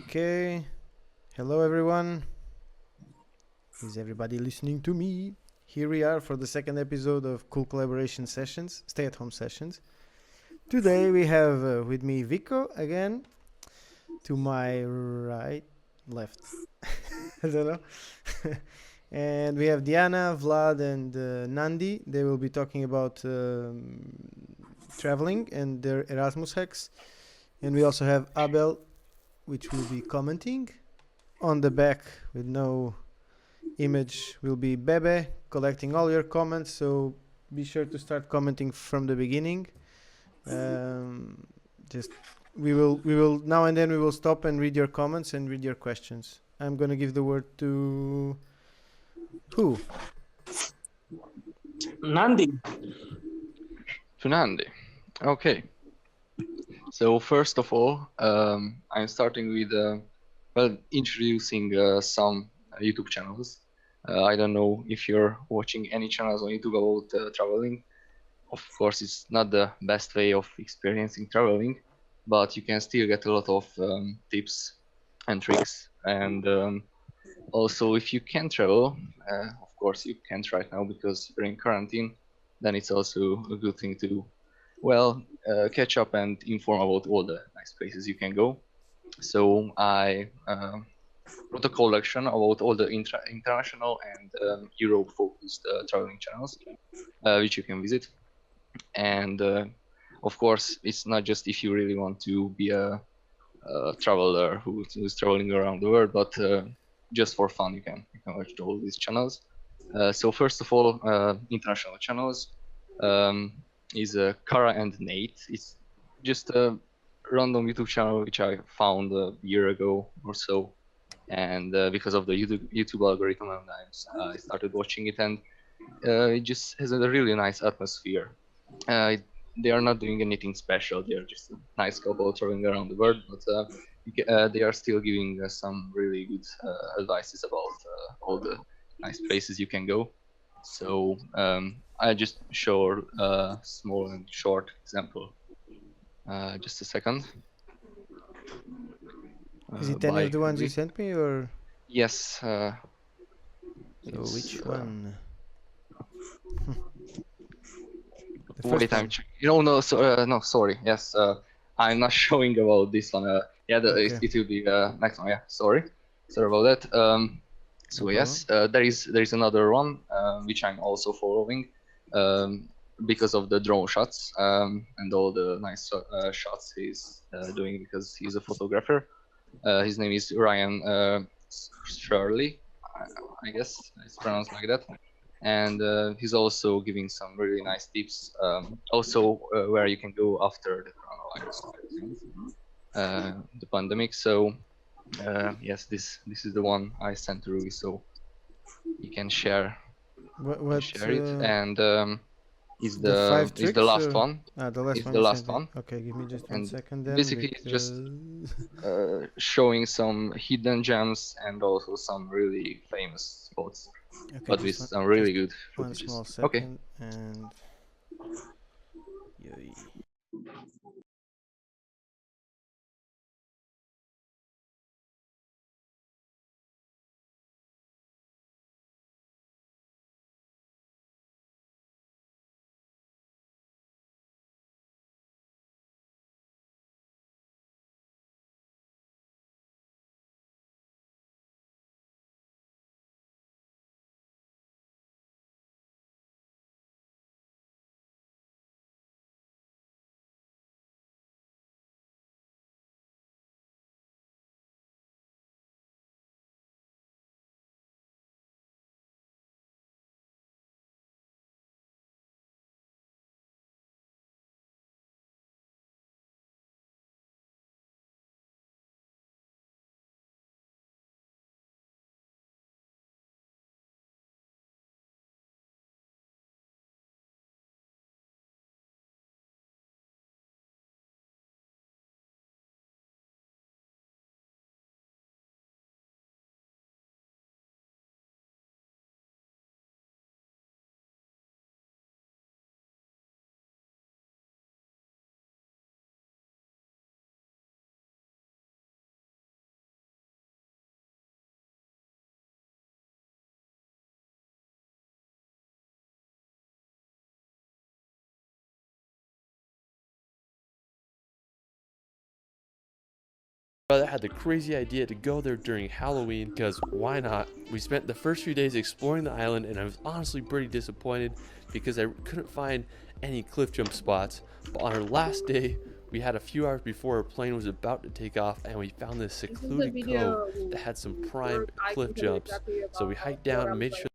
Okay. Hello, everyone. Is everybody listening to me? Here we are for the second episode of Cool Collaboration Sessions, Stay at Home Sessions. Today we have with me Vico again, to my right, left, I don't know. And we have Diana, Vlad, and Nandi. They will be talking about traveling and their Erasmus hacks. And we also have Abel, which will be commenting. On the back, with no image, will be Bebe collecting all your comments. So be sure to start commenting from the beginning. Just we will now and then we will stop and read your comments and read your questions. I'm gonna give the word to who? Nandi. To Nandi. Okay. So first of all, I'm starting with introducing some YouTube channels. I don't know if you're watching any channels on YouTube about traveling. Of course, it's not the best way of experiencing traveling, but you can still get a lot of tips and tricks. And also, if you can travel, of course you can't right now because you're in quarantine, then it's also a good thing to, catch up and inform about all the nice places you can go. So I wrote a collection about all the international and Europe-focused traveling channels, which you can visit. And of course, it's not just if you really want to be a traveler who's traveling around the world, but just for fun, you can watch all these channels. So first of all, international channels is Kara and Nate. It's just a random YouTube channel which I found a year ago or so, and because of the YouTube algorithm, and I started watching it, and it just has a really nice atmosphere. They are not doing anything special. They are just a nice couple traveling around the world, but they are still giving some really good advices about all the nice places you can go. So I just show a small and short example. Just a second. Is it any of the ones you sent me, or? Yes. So which one? Wait, I'm checking. No, sorry. Yes, I'm not showing about this one. Okay. It will be next one. Yeah, sorry about that. So no yes, there is another one which I'm also following because of the drone shots and all the nice shots he's doing because he's a photographer. His name is Ryan Shirley. I guess it's pronounced like that. And he's also giving some really nice tips. Also, where you can go after the coronavirus, the pandemic. So yes, this is the one I sent to Ruby, so you can share. Share it, and is the last one. The last one. Okay, give me just 1 second then. Basically, it's just showing some hidden gems and also some really famous spots. Okay, but with some really good footages. 1 small second, and brother had the crazy idea to go there during Halloween because why not? We spent the first few days exploring the island, and I was honestly pretty disappointed because I couldn't find any cliff jump spots. But on our last day, we had a few hours before our plane was about to take off, and we found this secluded cove that had some prime cliff jumps. So we hiked down and made sure.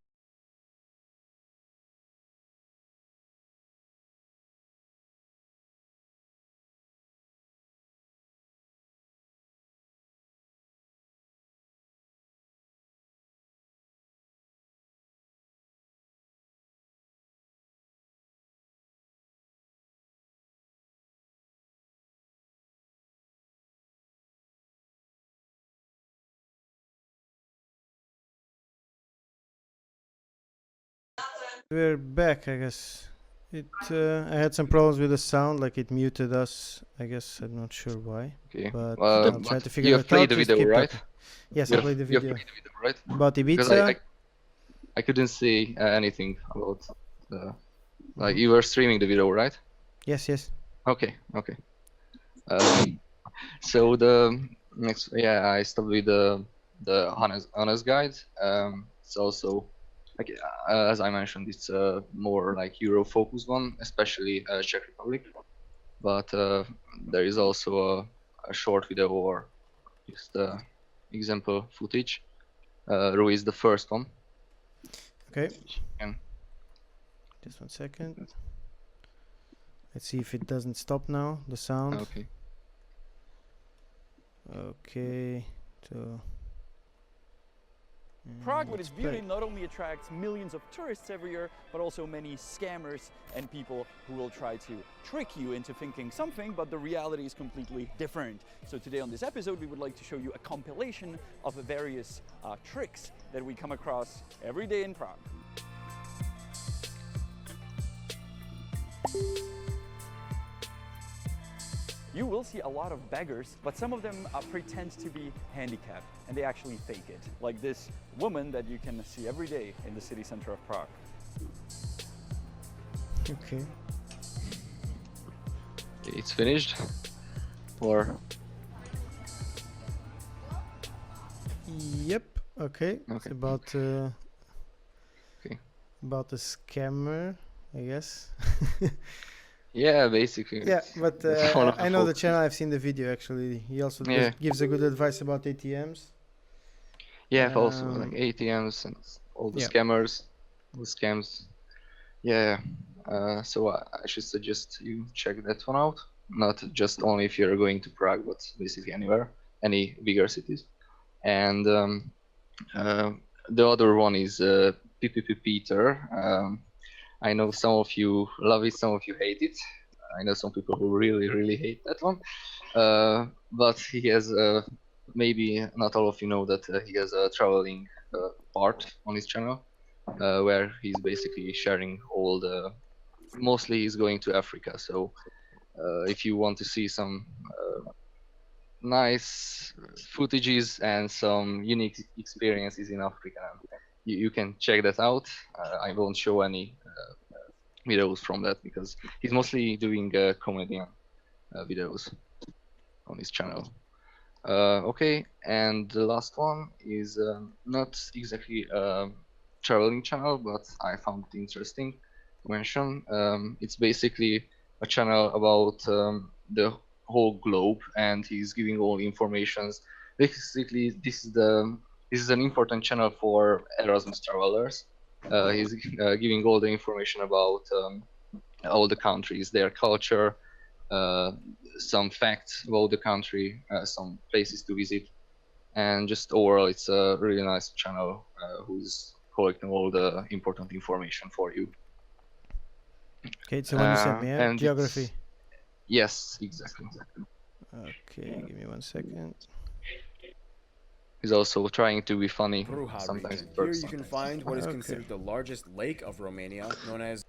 We're back, I guess. I had some problems with the sound, like it muted us. I guess I'm not sure why. Okay. But I'll try to figure You it have out. played the Just video, keep right? talking. Yes, You I have, played the you have video played the video, right? about Because Ibiza. I couldn't see anything about the like Mhm. you were streaming the video, right? Yes, yes. Okay, okay. So the next, yeah, I stopped with the honest guide. It's also like as I mentioned, it's a more like Euro focused one, especially Czech Republic. But there is also a short video or just example footage. Ru is the first one. Okay. And Just 1 second. Let's see if it doesn't stop now, the sound. okay. Okay. So. Prague, with its let's play. beauty, not only attracts millions of tourists every year, but also many scammers and people who will try to trick you into thinking something, but the reality is completely different. So today on this episode, we would like to show you a compilation of various tricks that we come across every day in Prague. You will see a lot of beggars, but some of them pretend to be handicapped, and they actually fake it. Like this woman that you can see every day in the city center of Prague. Okay. It's finished, or Yep. Okay. It's okay. about Okay. about the scammer, I guess. Yeah, basically. Yeah, but that's one of the I know the focuses. channel. I've seen the video actually. He also Yeah. gives a good advice about ATMs. Yeah, also like Um, ATMs and all the yeah. scammers, all the scams. Yeah. So I should suggest you check that one out. Not just only if you're going to Prague, but basically anywhere, any bigger cities. And the other one is PPP Peter. I know some of you love it, some of you hate it. I know some people who really, really hate that one. But he has maybe not all of you know that he has a traveling part on his channel where he's basically sharing all the. Mostly he's going to Africa. So if you want to see some nice footages and some unique experiences in Africa, you can check that out. I won't show any videos from that because he's mostly doing comedian videos on his channel. Okay, and the last one is not exactly a traveling channel, but I found it interesting to mention. It's basically a channel about the whole globe, and he's giving all informations. Basically, this is an important channel for Erasmus travelers. He's giving all the information about all the countries, their culture, some facts about the country, some places to visit, and just overall, it's a really nice channel who's collecting all the important information for you. Okay, it's the one you sent me, yeah? And Geography. Yes, exactly. Okay, give me 1 second. He's also trying to be funny. Bruja Sometimes region. it Here works. you can find what is Okay. considered the largest lake of Romania, known as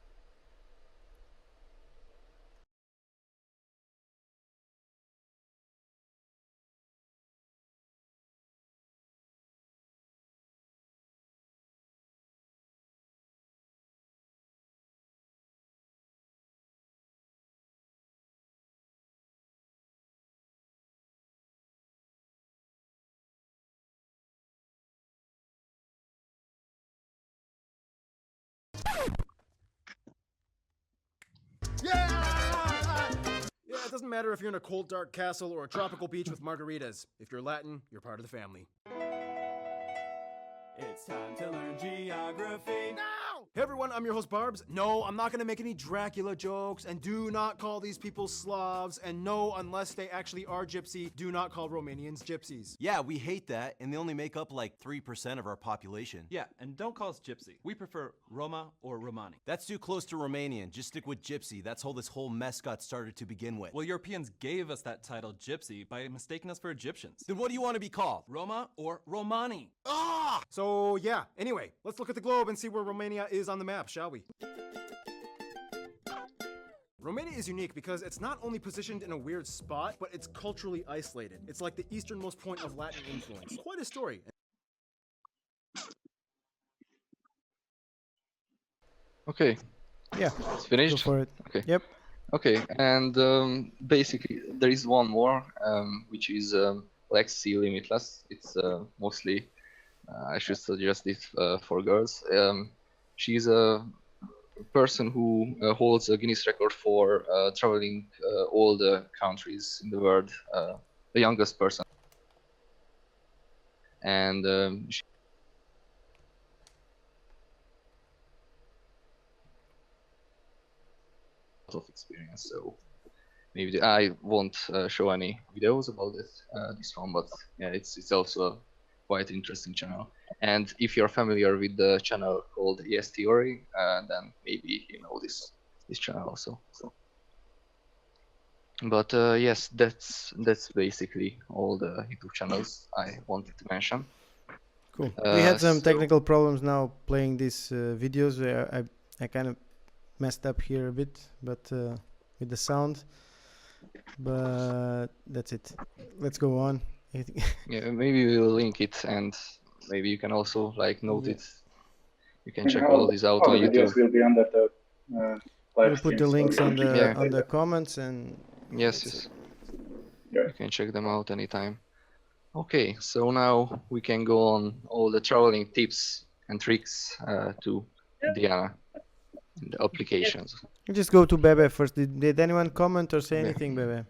Yeah! Yeah, it doesn't matter if you're in a cold, dark castle or a tropical beach with margaritas. If you're Latin, you're part of the family. It's time to learn geography. Now! Hey everyone, I'm your host Barbs. No, I'm not gonna make any Dracula jokes, and do not call these people Slavs, and no, unless they actually are gypsy, do not call Romanians gypsies. Yeah, we hate that, and they only make up like 3% of our population. Yeah, and don't call us gypsy. We prefer Roma or Romani. That's too close to Romanian. Just stick with gypsy. That's how this whole mess got started to begin with. Well, Europeans gave us that title gypsy by mistaking us for Egyptians. Then what do you want to be called? Roma or Romani? Ah! So yeah, anyway, let's look at the globe and see where Romania is on the map, shall we? Romania is unique because it's not only positioned in a weird spot, but it's culturally isolated. It's like the easternmost point of Latin influence. Quite a story. Okay, Yeah, it's go finished. for it. Okay. Yep. Okay, and basically there is one more, which is Let's See Limitless. It's mostly, I should suggest it for girls. She's a person who holds a Guinness record for traveling all the countries in the world, the youngest person. And she has a lot of experience, so maybe I won't show any videos about this one, but yeah, it's also a quite interesting channel. And if you're familiar with the channel called ES Theory, then maybe you know this channel also. But yes, that's basically all the YouTube channels I wanted to mention. Cool. We had some So- technical problems now playing these videos. I kind of messed up here a bit, but with the sound. But that's it. Let's go on. Yeah, maybe we'll link it, and maybe you can also like note Yeah. it. You can check all this out on the videos YouTube. will be under the live We'll put stream, the so links you on can the Yeah. on the comments and Yes, that's yes. Yeah. You can check them out anytime. Okay, so now we can go on all the traveling tips and tricks to Diana and the applications. just go to Bebe first. Did anyone comment or say Yeah. anything, Bebe?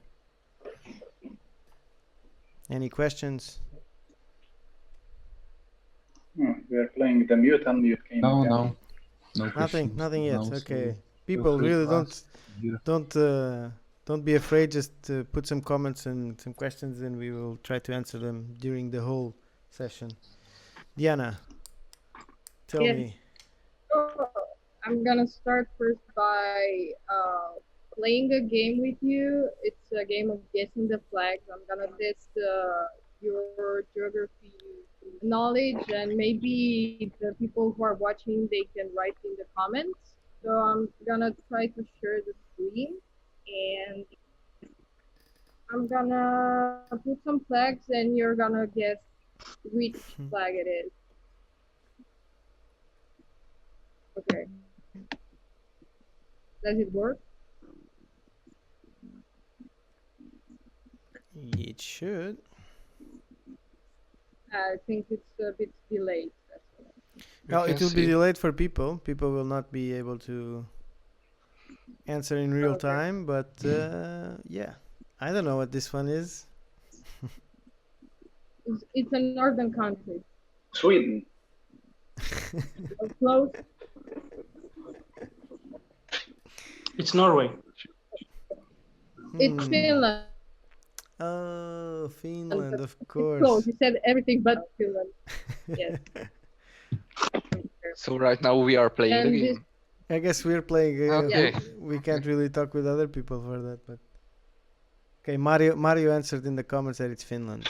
Any questions? We are playing the mute unmute game. No, again. no. No Nothing, questions. nothing yet. No, Okay, so people free really to ask. Yeah. don't be afraid. Just put some comments and some questions, and we will try to answer them during the whole session. Diana, tell Yes. me. So, I'm gonna start first by playing a game with you. It's a game of guessing the flags. I'm gonna test your geography knowledge, and maybe the people who are watching, they can write in the comments. So I'm gonna try to share the screen, and I'm gonna put some flags, and you're gonna guess which flag it is. Okay. Does it work? It should. I think it's a bit delayed. That's all. No, it can will be see. delayed for people. People will not be able to answer in real Okay. time. But yeah, I don't know what this one is. It's a northern country. Sweden. Close. It's Norway. It's Hmm. Finland. Oh, Finland, of It's course. close. You said everything but Finland. Yes. So right now we are playing And the this- game. I guess we're playing. Okay. We can't really talk with other people for that, but okay. Mario answered in the comments that it's Finland.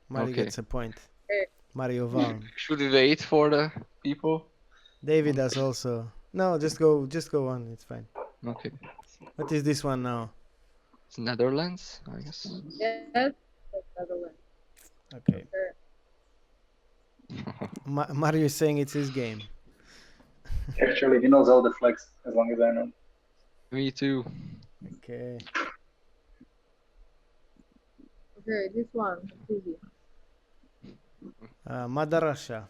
Mario Okay. gets a point. Okay. Mario Vaughan. Should we wait for the people? David does also. No, just go on. It's fine. Okay. What is this one now? It's Netherlands, I guess. Yes. That's Netherlands. Okay. Sure. Mario is saying it's his game. Actually, he knows all the flags, as long as I know. Me too. Okay. Okay, this one. It's easy. Madarasha.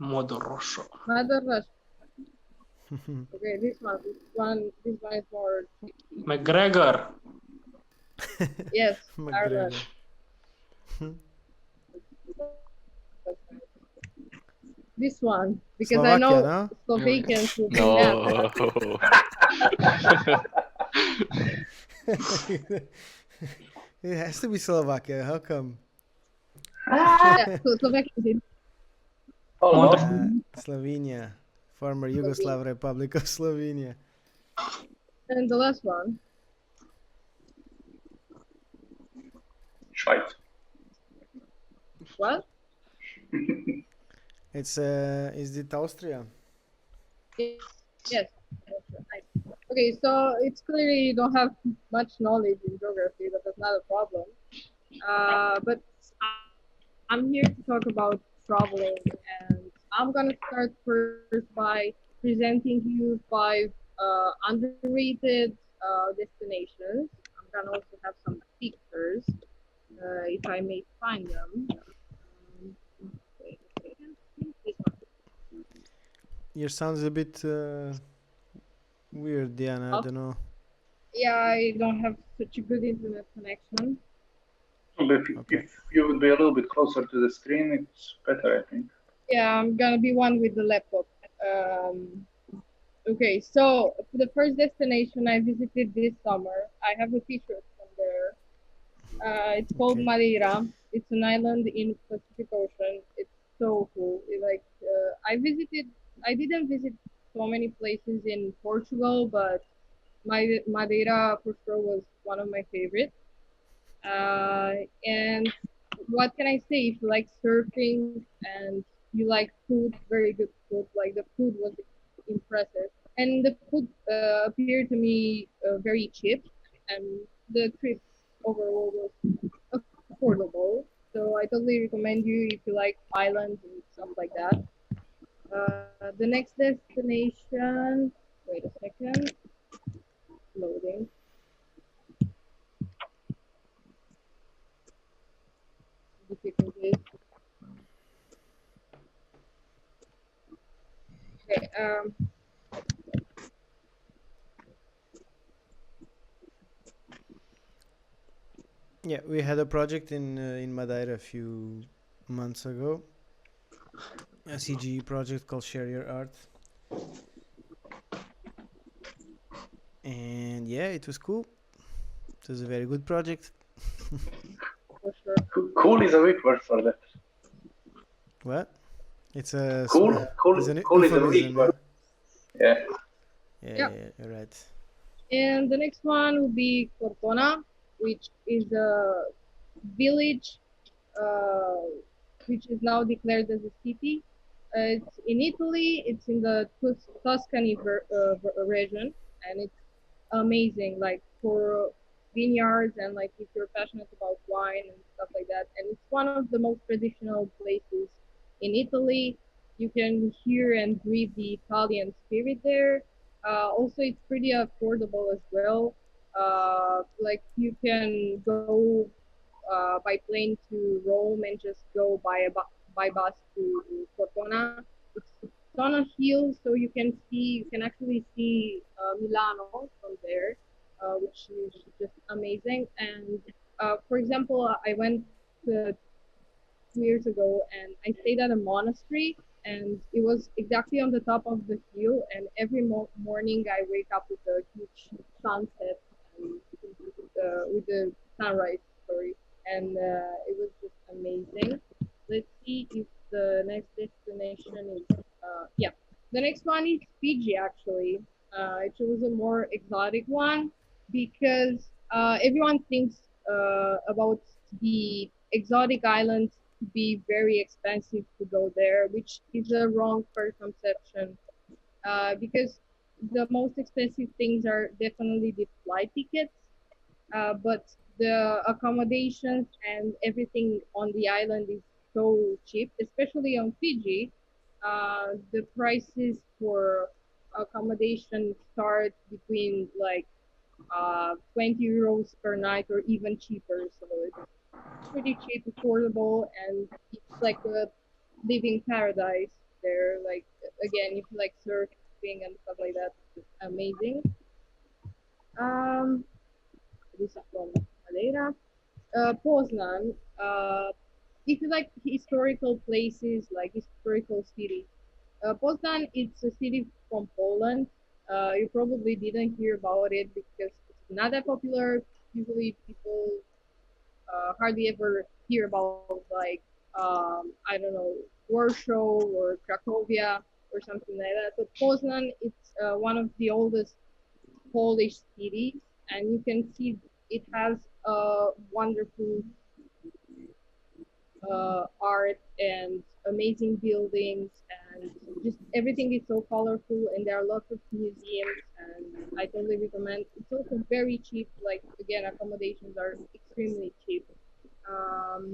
Modorosho. Mother Russia. Okay, this one is more. McGregor. Yes, McGregor. Ireland. This one, because Slovakia, I know no? Slovakians will be mad. It has to be Slovakia. How come? Yeah, so Slovakians did. Almost. Slovenia, former Yugoslav Republic of Slovenia. And the last one. Schweiz. What? Is it Austria? Yes. Okay, so it's clearly you don't have much knowledge in geography, but that's not a problem. But I'm here to talk about traveling, and I'm gonna start first by presenting you 5 underrated destinations. I'm gonna also have some pictures, if I may find them. Wait a second. This one. Your sound's a bit weird, Diana. I don't know. Yeah, I don't have such a good internet connection. If you would be a little bit closer to the screen, it's better, I think. Yeah, I'm gonna be one with the laptop. Okay, so for the first destination I visited this summer, I have a picture from there. It's called Madeira. It's an island in Pacific Ocean. It's so cool. I didn't visit so many places in Portugal, but Madeira for sure was one of my favorites. And what can I say? If you like surfing and you like food, very good food. Like the food was impressive, and the food appeared to me very cheap, and the trip overall was affordable. So I totally recommend you if you like islands and stuff like that. The next destination. Wait a second. Loading. Difficulties. Okay. Yeah, we had a project in Madeira a few months ago. A CGE project called Share Your Art. And yeah, it was cool. It was a very good project. For sure. Cool is a weak word for that. What? It's a Cool is a weak word. Yeah. Yeah, you're right. And the next one will be Cortona, which is a village which is now declared as a city. It's in Italy. It's in the Tuscany region, and it's amazing. Like for vineyards and like if you're passionate about wine and stuff like that. And it's one of the most traditional places in Italy. You can hear and breathe the Italian spirit there. Also, it's pretty affordable as well. Like you can go by plane to Rome and just go by bus to Cortona. It's on a hill, so you can actually see Milano from there, which is just amazing. And for example, I went 2 years ago and I stayed at a monastery, and it was exactly on the top of the hill. And every morning I wake up with a huge sunset and with the sunrise. Sorry, and it was just amazing. Let's see if the next destination is yeah. The next one is Fiji actually. I chose a more exotic one because everyone thinks about the exotic islands to be very expensive to go there, which is a wrong perception because the most expensive things are definitely the flight tickets, but the accommodations and everything on the island is so cheap, especially on Fiji. The prices for accommodation start between like 20 euros per night or even cheaper. So it's pretty cheap, affordable, and it's like a living paradise there. Like again, if you like surf surfing and stuff like that. It's amazing. This is from Madeira. Poznan. If you like historical places, like historical cities, Poznan, it's a city from Poland. You probably didn't hear about it because it's not that popular. Usually, people hardly ever hear about like I don't know, Warsaw or Cracovia or something like that. But Poznan, it's one of the oldest Polish cities, and you can see it has a wonderful art and amazing buildings, and just everything is so colorful, and there are lots of museums, and I totally recommend. It's also very cheap, like again, accommodations are extremely cheap.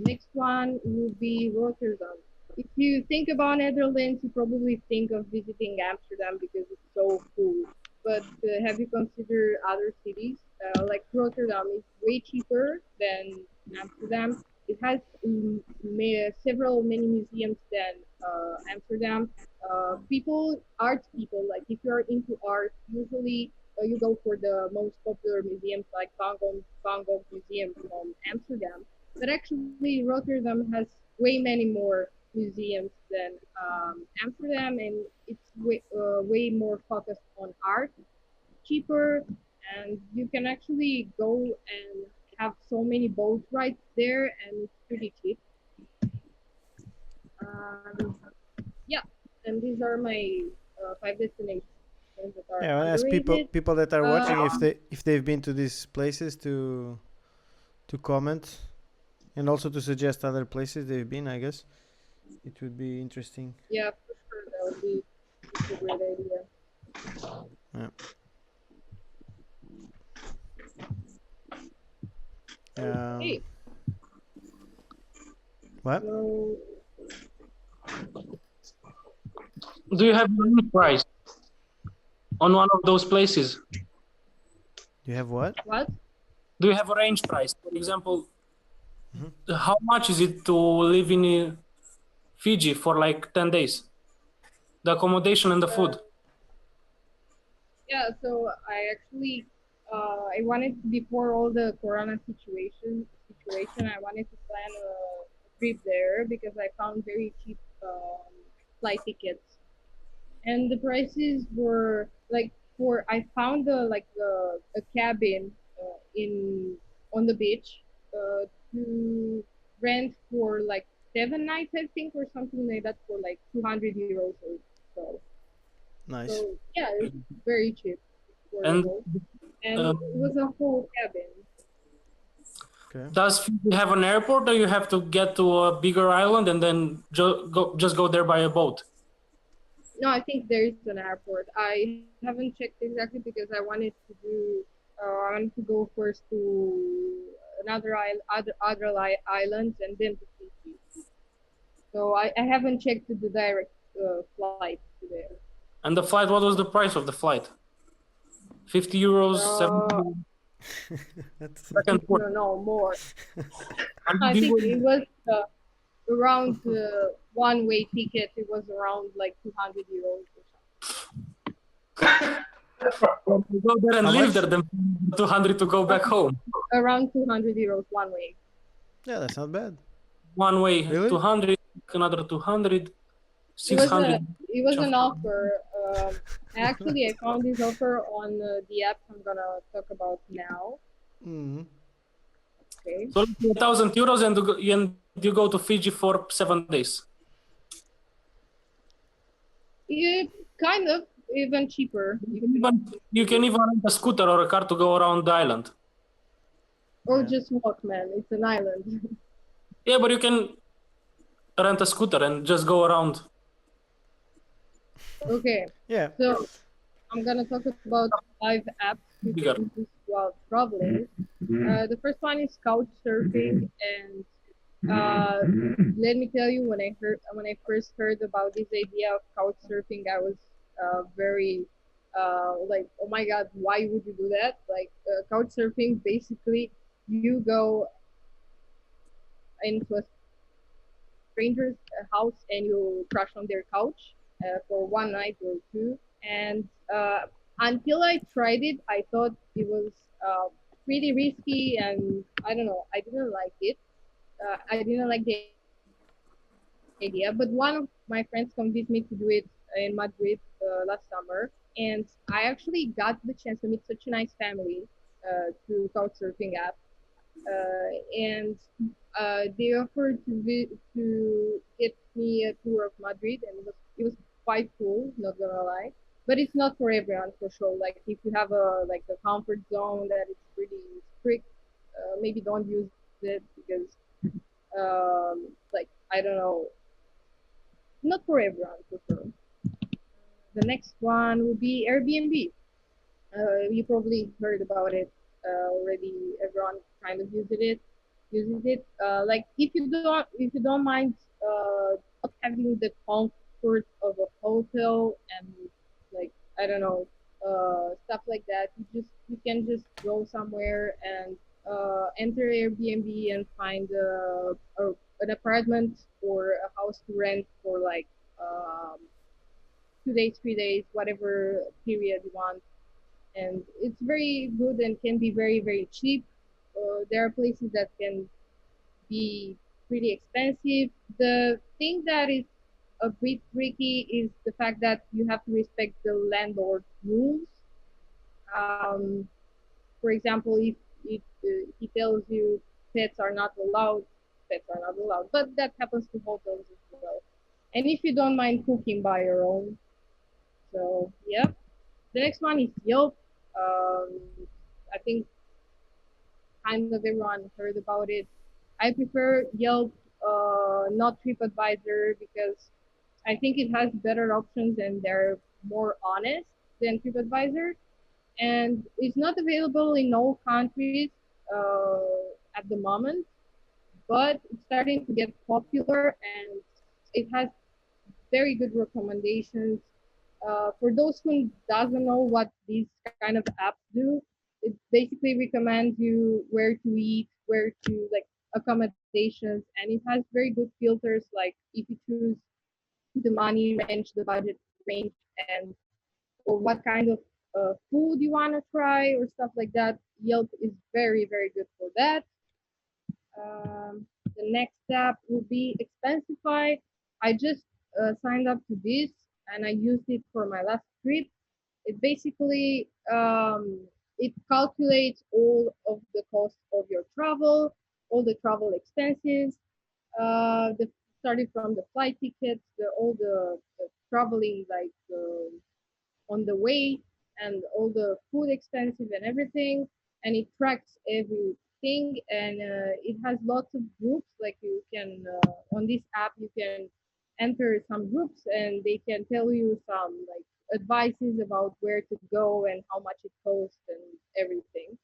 Next one will be Rotterdam. If you think about Netherlands, you probably think of visiting Amsterdam because it's so cool. But have you considered other cities? Like Rotterdam is way cheaper than Amsterdam. It has several many museums than Amsterdam. Art people, like if you're into art, usually you go for the most popular museums like Van Gogh Museum from Amsterdam. But actually, Rotterdam has way many more museums than Amsterdam, and it's way more focused on art, cheaper, and you can actually go and have so many boat rides there, and it's pretty cheap. Yeah, and these are my 5 destinations that are Yeah, I want to ask underrated. people that are watching Uh, if they've been to these places to comment, and also to suggest other places they've been. I guess it would be interesting. Yeah, for sure, that would be a great idea. Yeah. Okay. What? So, Do you have any price on one of those places? You have what? What? Do you have a range price? For example, how much is it to live in Fiji for like 10 days? The accommodation and the food. Yeah, so I actually I wanted before all the Corona situation, I wanted to plan a trip there because I found very cheap flight tickets, and the prices were like for I found a cabin in on the beach to rent for like 7 nights, I think, or something like that, for like 200 euros or so. Nice. So yeah, it's very cheap, And affordable, and it was a whole cabin. Okay. does Fiji have an airport, or you have to get to a bigger island and then just go there by a boat? No, I think there is an airport. I haven't checked exactly because I wanted to go first to other islands and then to Fiji. So I haven't checked the direct flight to there. And the flight, what was the price of the flight? 50 euros, 70 back and forth. No, more. I think it was around one-way ticket. It was around like 200 euros or something. Well, you go there and How live much? there, then 200 to go back home. Around 200 euros one way. Yeah, that's not bad. One way, Really? 200, another 200, 600. It was an offer. Actually, I found this offer on the app I'm gonna talk about now. Mm-hmm. Okay. So 1,000 euros and you go to Fiji for 7 days. Yeah, kind of, even cheaper. You can even rent a scooter or a car to go around the island. Or just walk, man. It's an island. Yeah, but you can rent a scooter and just go around. Okay. Yeah. So I'm gonna talk about 5 apps you can use while traveling. The first one is couch surfing, and let me tell you, when I first heard about this idea of couch surfing, I was very like, oh my god, why would you do that? Like couch surfing, basically, you go into a stranger's house and you crash on their couch for one night or two, And until I tried it, I thought it was pretty risky, and I don't know, I didn't like it. I didn't like the idea, but one of my friends convinced me to do it in Madrid last summer, and I actually got the chance to meet such a nice family through Couchsurfing app, and they offered to get me a tour of Madrid, and it was quite cool, not gonna lie. But it's not for everyone, for sure. Like if you have a comfort zone that is pretty strict, maybe don't use it because like I don't know, not for everyone, for sure. The next one will be Airbnb. You probably heard about it already. Everyone kind of uses it. Like if you don't mind not having the comfort of a hotel and like I don't know stuff like that, you can just go somewhere and enter Airbnb and find an apartment or a house to rent for like 2 days, 3 days, whatever period you want, and it's very good and can be very very cheap. There are places that can be pretty expensive. The thing that is a bit tricky is the fact that you have to respect the landlord rules. Um, for example, if he tells you pets are not allowed, pets are not allowed. But that happens to hotels as well. And if you don't mind cooking by your own, so yeah. The next one is Yelp. Um, I think kind of everyone heard about it. I prefer Yelp, not TripAdvisor, because I think it has better options and they're more honest than TripAdvisor. And it's not available in all countries at the moment, but it's starting to get popular and it has very good recommendations. For those who doesn't know what these kind of apps do, it basically recommends you where to eat, where to like accommodations, and it has very good filters. Like if you choose the money range, the budget range, and or what kind of food you want to try or stuff like that, Yelp is very very good for that. The next step will be Expensify. I just signed up to this and I used it for my last trip. It basically it calculates all of the costs of your travel, all the travel expenses, the starting from the flight tickets, all the traveling like on the way and all the food expenses and everything, and it tracks everything, and it has lots of groups. Like you can on this app you can enter some groups and they can tell you some like advices about where to go and how much it costs and everything.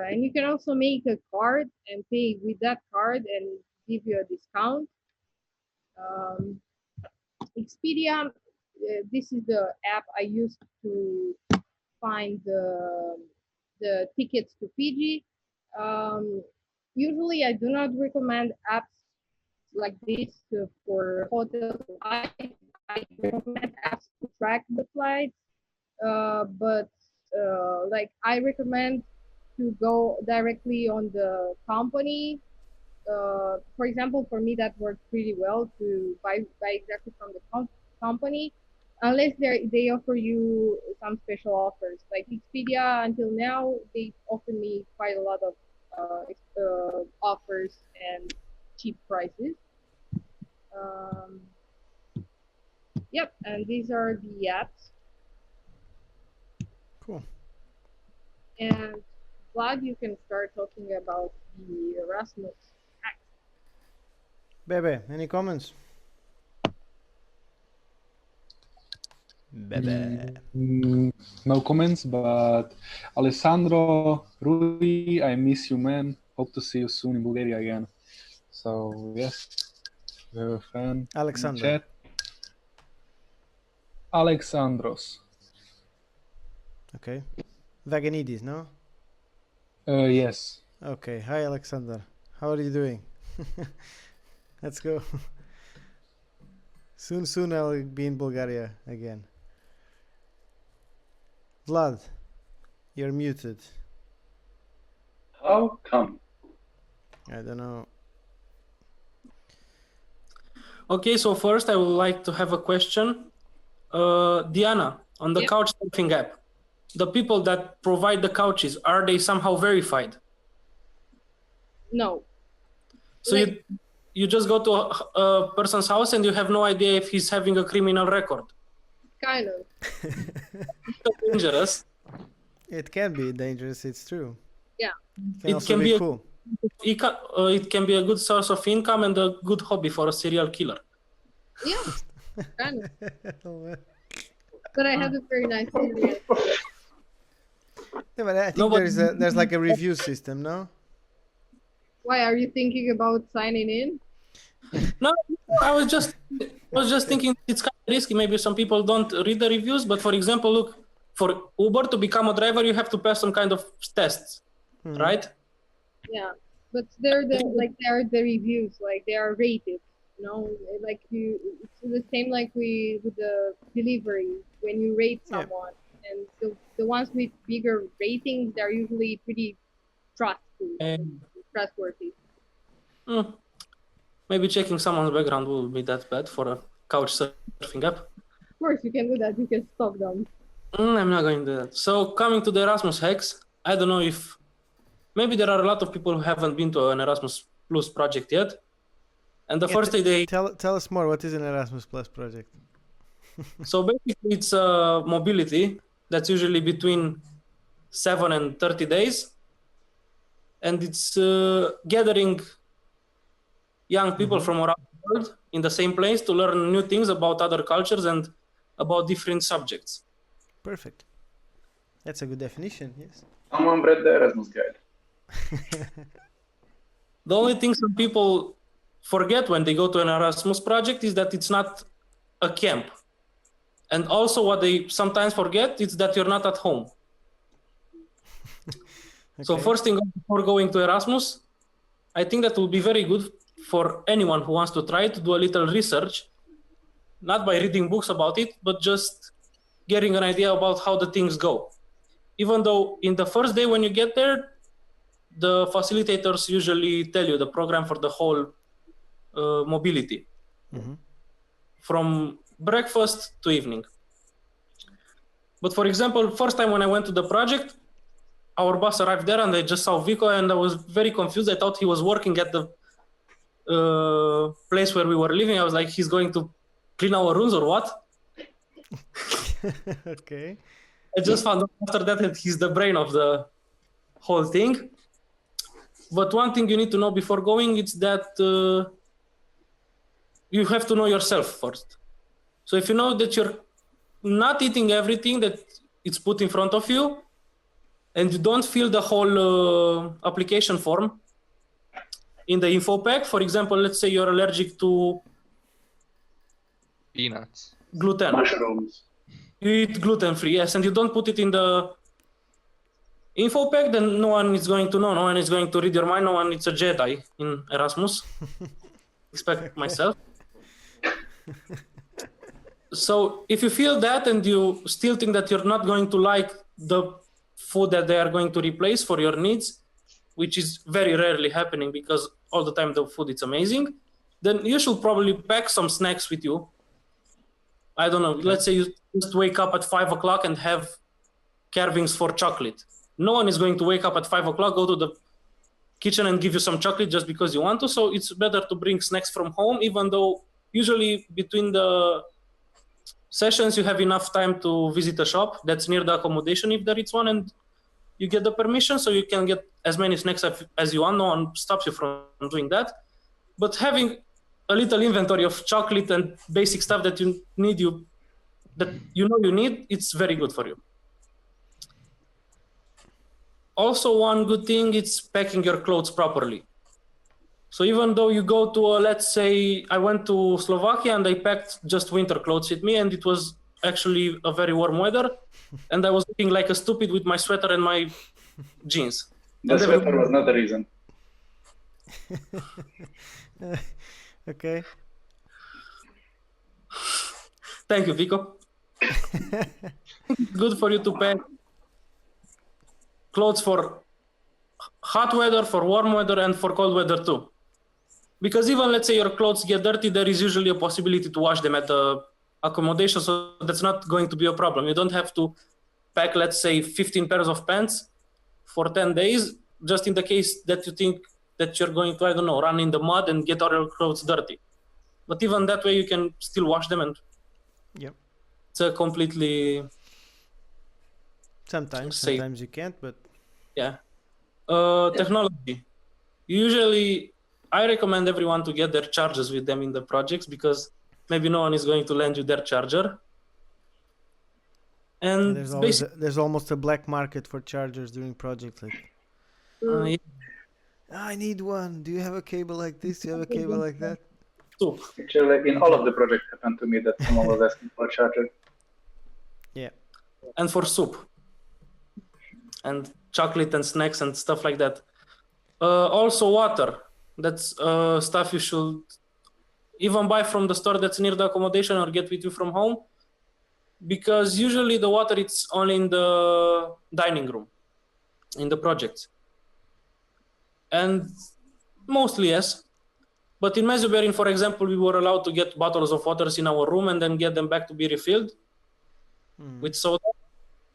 And you can also make a card and pay with that card and give you a discount. um, Expedia, this is the app I used to find the tickets to Fiji. Um, Usually, I do not recommend apps like this for hotels. I recommend apps to track the flights, but like I recommend to go directly on the company. For example, for me that worked pretty well to buy exactly from the company, unless they offer you some special offers. Like Expedia, until now, they offer me quite a lot of offers and cheap prices. Um, yep, and these are the apps. Cool. And Vlad, you can start talking about the Erasmus. Bebe, any comments? Bebe. No comments, but Alessandro, Rui, I miss you, man. Hope to see you soon in Bulgaria again. So, yes, we have a fan in the Alexander. chat. Alexandros. Okay. Vaganidis, no? Yes. Okay. Hi, Alexander. How are you doing? Let's go. Soon I'll be in Bulgaria again. Vlad, you're muted. How come? I don't know. Okay, so first I would like to have a question. Diana, on the couch surfing app, the people that provide the couches, are they somehow verified? No. So you just go to a person's house and you have no idea if he's having a criminal record. Kind of. It's dangerous. It can be dangerous, it's true. Yeah. It can be cool. It can be a good source of income and a good hobby for a serial killer. Yeah, kind of. But I had a very nice experience. Yeah, but I think there's like a review system, no? Why are you thinking about signing in? No, I was just thinking it's kind of risky. Maybe some people don't read the reviews, but for example, look, for Uber to become a driver, you have to pass some kind of tests, right? Yeah, but they're the reviews, like they are rated. You know, like it's the same like with the delivery when you rate someone, and the ones with bigger ratings, they're usually pretty trustworthy. Maybe checking someone's background will be that bad for a couch surfing app. Of course, you can do that. You can stop them. I'm not going to do that. So coming to the Erasmus hacks, I don't know if maybe there are a lot of people who haven't been to an Erasmus Plus project yet. And the first day they tell us more. What is an Erasmus Plus project? So basically, it's mobility that's usually between 7 and 30 days, and it's gathering young people from around the world in the same place to learn new things about other cultures and about different subjects. Perfect. That's a good definition. Yes. Someone read the Erasmus guide. The only thing some people forget when they go to an Erasmus project is that it's not a camp. And also what they sometimes forget is that you're not at home. Okay. So first thing before going to Erasmus, I think that will be very good for anyone who wants to try to do a little research, not by reading books about it, but just getting an idea about how the things go. Even though in the first day when you get there, the facilitators usually tell you the program for the whole mobility, from breakfast to evening. But for example, first time when I went to the project, our boss arrived there and I just saw Vico and I was very confused. I thought he was working at the place where we were living. I was like, he's going to clean our rooms or what? Okay. I just found out after that he's the brain of the whole thing. But one thing you need to know before going is that you have to know yourself first. So if you know that you're not eating everything that it's put in front of you, and you don't fill the whole application form in the info pack, for example, let's say you're allergic to peanuts, gluten, mushrooms. You eat gluten-free, yes, and you don't put it in the info pack, then no one is going to know, no one is going to read your mind, no one is a Jedi in Erasmus. Expect myself. So if you feel that and you still think that you're not going to like the food that they are going to replace for your needs, which is very rarely happening because all the time the food is amazing, then you should probably pack some snacks with you. I don't know, let's say you just wake up at 5 o'clock and have carvings for chocolate. No one is going to wake up at 5 o'clock, go to the kitchen and give you some chocolate just because you want to. So it's better to bring snacks from home, even though usually between the sessions you have enough time to visit a shop that's near the accommodation if there is one, and you get the permission so you can get as many snacks as you want. No one stops you from doing that. But having a little inventory of chocolate and basic stuff that you need, you need, it's very good for you. Also, one good thing is packing your clothes properly. So even though you go to let's say I went to Slovakia and I packed just winter clothes with me, and it was actually a very warm weather, and I was looking like a stupid with my sweater and my jeans. The sweater was not the reason. Okay. Thank you, Vico. Good for you to pack clothes for hot weather, for warm weather, and for cold weather too. Because even let's say your clothes get dirty, there is usually a possibility to wash them at the accommodation, so that's not going to be a problem. You don't have to pack, let's say, 15 pairs of pants for 10 days, just in the case that you think that you're going to, I don't know, run in the mud and get all your clothes dirty. But even that way, you can still wash them, and Yep. it's a completely Sometimes safe. sometimes you can't, but Yeah. Technology. Usually, I recommend everyone to get their chargers with them in the projects, because maybe no one is going to lend you their charger. And there's almost a black market for chargers during projects. Like, yeah. I need one. Do you have a cable like this? Do you have a cable like that? Actually, in all of the projects happened to me that someone was asking for a charger. Yeah. And for soup. And chocolate and snacks and stuff like that. Also water. That's stuff you should even buy from the store that's near the accommodation or get with you from home. Because usually the water it's only in the dining room, in the projects. And mostly yes. But in Mesoberin, for example, we were allowed to get bottles of waters in our room and then get them back to be refilled with soda.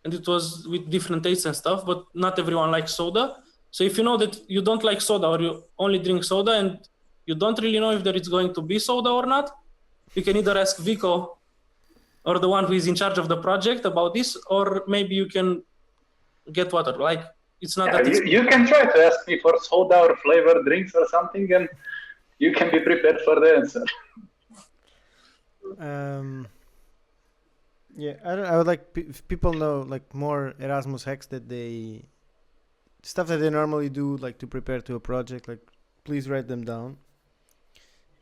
And it was with different tastes and stuff, but not everyone likes soda. So if you know that you don't like soda or you only drink soda and you don't really know if there is going to be soda or not, you can either ask Vico or the one who is in charge of the project about this, or maybe you can get water. Like, it's not that you can try to ask me for soda or flavored drinks or something, and you can be prepared for the answer. Yeah, I would like if people know like more Erasmus hacks that they stuff that they normally do, like to prepare to a project. Like, please write them down,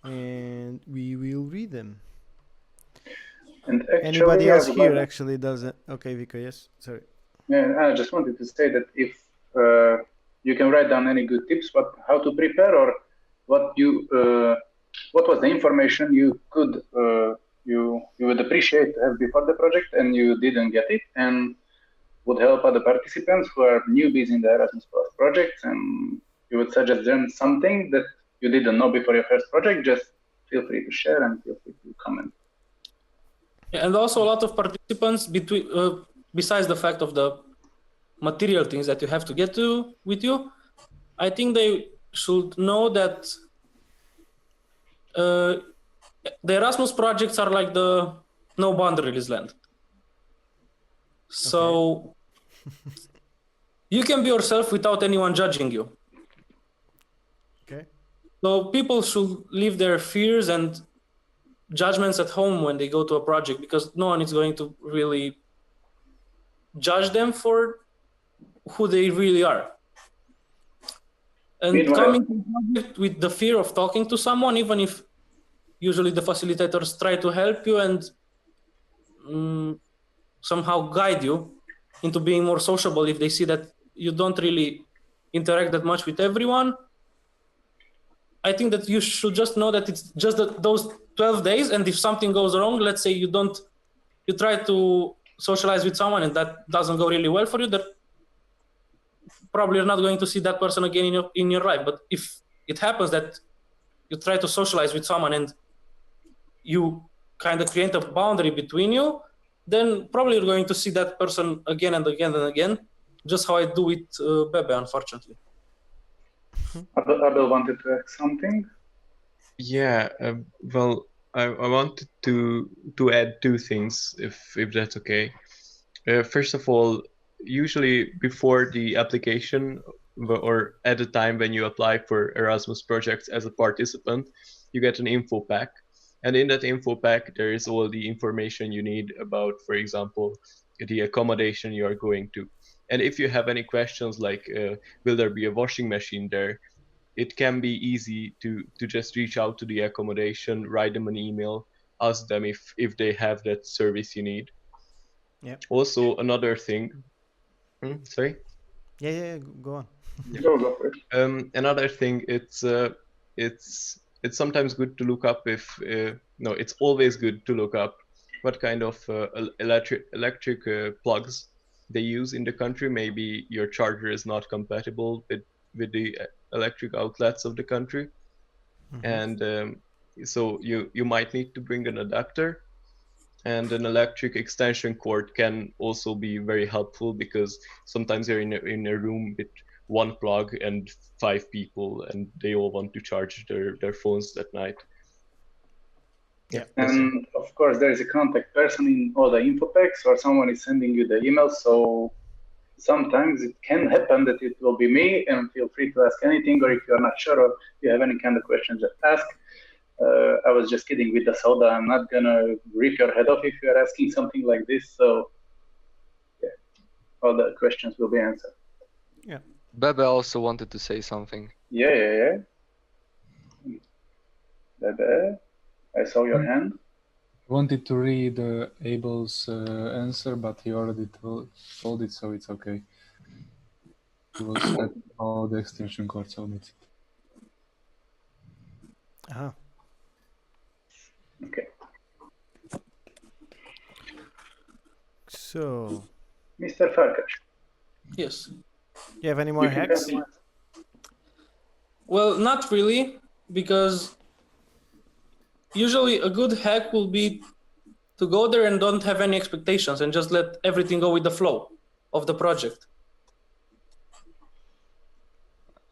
and we will read them. And actually, anybody else here actually doesn't? Okay, Vico. Yes, sorry. Yeah, I just wanted to say that if you can write down any good tips, but how to prepare, or what was the information you could you would appreciate to have before the project and you didn't get it, and would help other participants who are newbies in the Erasmus Plus projects, and you would suggest them something that you didn't know before your first project, just feel free to share and feel free to comment. And also a lot of participants, besides the fact of the material things that you have to get to with you, I think they should know that the Erasmus projects are like the no boundaries land. So you can be yourself without anyone judging you. Okay. So people should leave their fears and judgments at home when they go to a project, because no one is going to really judge them for who they really are. And coming to a project with the fear of talking to someone, even if usually the facilitators try to help you and somehow guide you into being more sociable, if they see that you don't really interact that much with everyone, I think that you should just know that it's just those 12 days, and if something goes wrong, let's say you try to socialize with someone and that doesn't go really well for you, that probably you're not going to see that person again in your life. But if it happens that you try to socialize with someone and you kind of create a boundary between you, then probably you're going to see that person again and again and again, just how I do with Bebe, unfortunately. Abel wanted to add something. Yeah, well, I wanted to add two things, if that's okay. First of all, usually before the application or at the time when you apply for Erasmus projects as a participant, you get an info pack. And in that info pack, there is all the information you need about, for example, the accommodation you are going to. And if you have any questions like, will there be a washing machine there? It can be easy to just reach out to the accommodation, write them an email, ask them if they have that service you need. Yeah. Also, another thing. Sorry? Yeah, go on. Go for it. Another thing, it's sometimes good to look up it's always good to look up what kind of electric plugs they use in the country. Maybe your charger is not compatible with the electric outlets of the country, and so you might need to bring an adapter. And an electric extension cord can also be very helpful, because sometimes you're in a room with one plug and 5 people, and they all want to charge their phones at night. Yeah. And of course, there is a contact person in all the info packs, or someone is sending you the email. So sometimes it can happen that it will be me, and feel free to ask anything, or if you're not sure or you have any kind of questions, just ask. I was just kidding with the soda. I'm not gonna rip your head off if you're asking something like this. So yeah, all the questions will be answered. Yeah. Bebe also wanted to say something. Yeah. Bebe, I saw your hand. I wanted to read Abel's answer, but he already told it, so it's okay. He was at all the extension cords on it. Okay. So, Mr. Farkas. Yes. You have any more hacks? Well, not really, because usually a good hack will be to go there and don't have any expectations and just let everything go with the flow of the project.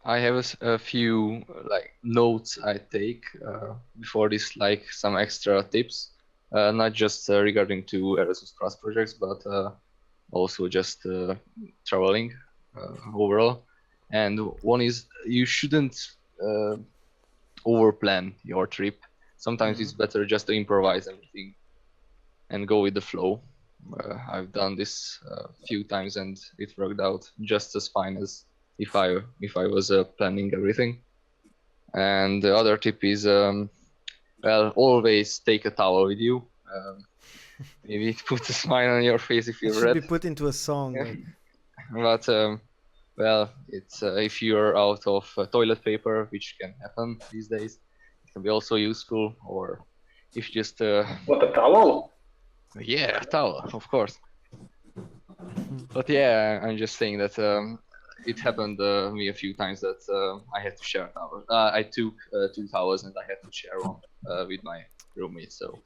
I have a few notes I take before this, some extra tips, not just regarding to Erasmus Plus projects, but also just traveling overall. And one is, you shouldn't overplan your trip. Sometimes it's better just to improvise everything and go with the flow. I've done this a few times, and it worked out just as fine as if I was planning everything. And the other tip is, always take a towel with you. Maybe it puts a smile on your face if It you're should red. be put into a song. But it's if you're out of toilet paper, which can happen these days, it can be also useful. Or if just what, a towel? Yeah, a towel, of course. But yeah, I'm just saying that it happened me a few times that I had to share a towel. I took 2 towels and I had to share one with my roommate. So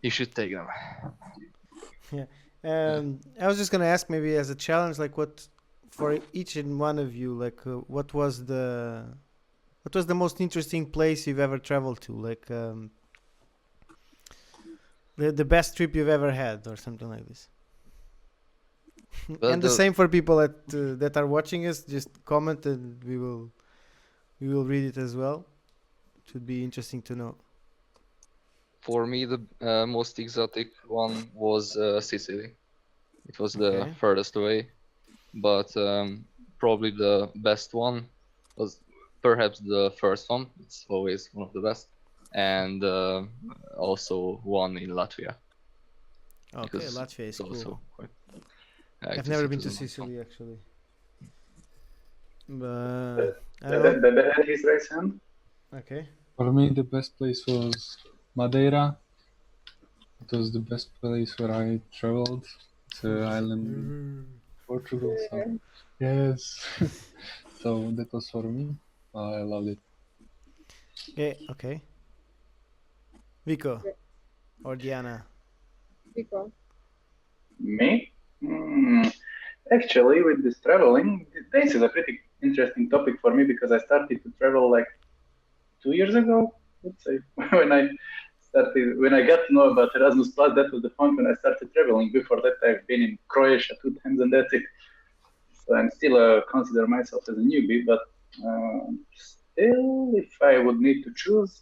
you should take them. Yeah. I was just gonna ask, maybe as a challenge, what for each and one of you, what was the most interesting place you've ever traveled to, the best trip you've ever had, or something like this. And the same for people that are watching us. Just comment and we will read it as well. It would be interesting to know. For me, the most exotic one was Sicily. It was the furthest away, but probably the best one was perhaps the first one. It's always one of the best, and also one in Latvia. Okay, Latvia is cool. I've never been to Sicily, actually. But Bebe had his raised hand. Okay. For me, the best place was Madeira. It was the best place where I traveled. It's an island in Portugal. So, yes. So that was for me. I loved it. Okay. Vico or Diana? Vico. Me? Actually, with this traveling, this is a pretty interesting topic for me, because I started to travel 2 years ago, let's say. When I got to know about Erasmus Plus, that was the point when I started traveling. Before that, I've been in Croatia 2 times, and that's it. So I'm still consider myself as a newbie, but still, if I would need to choose,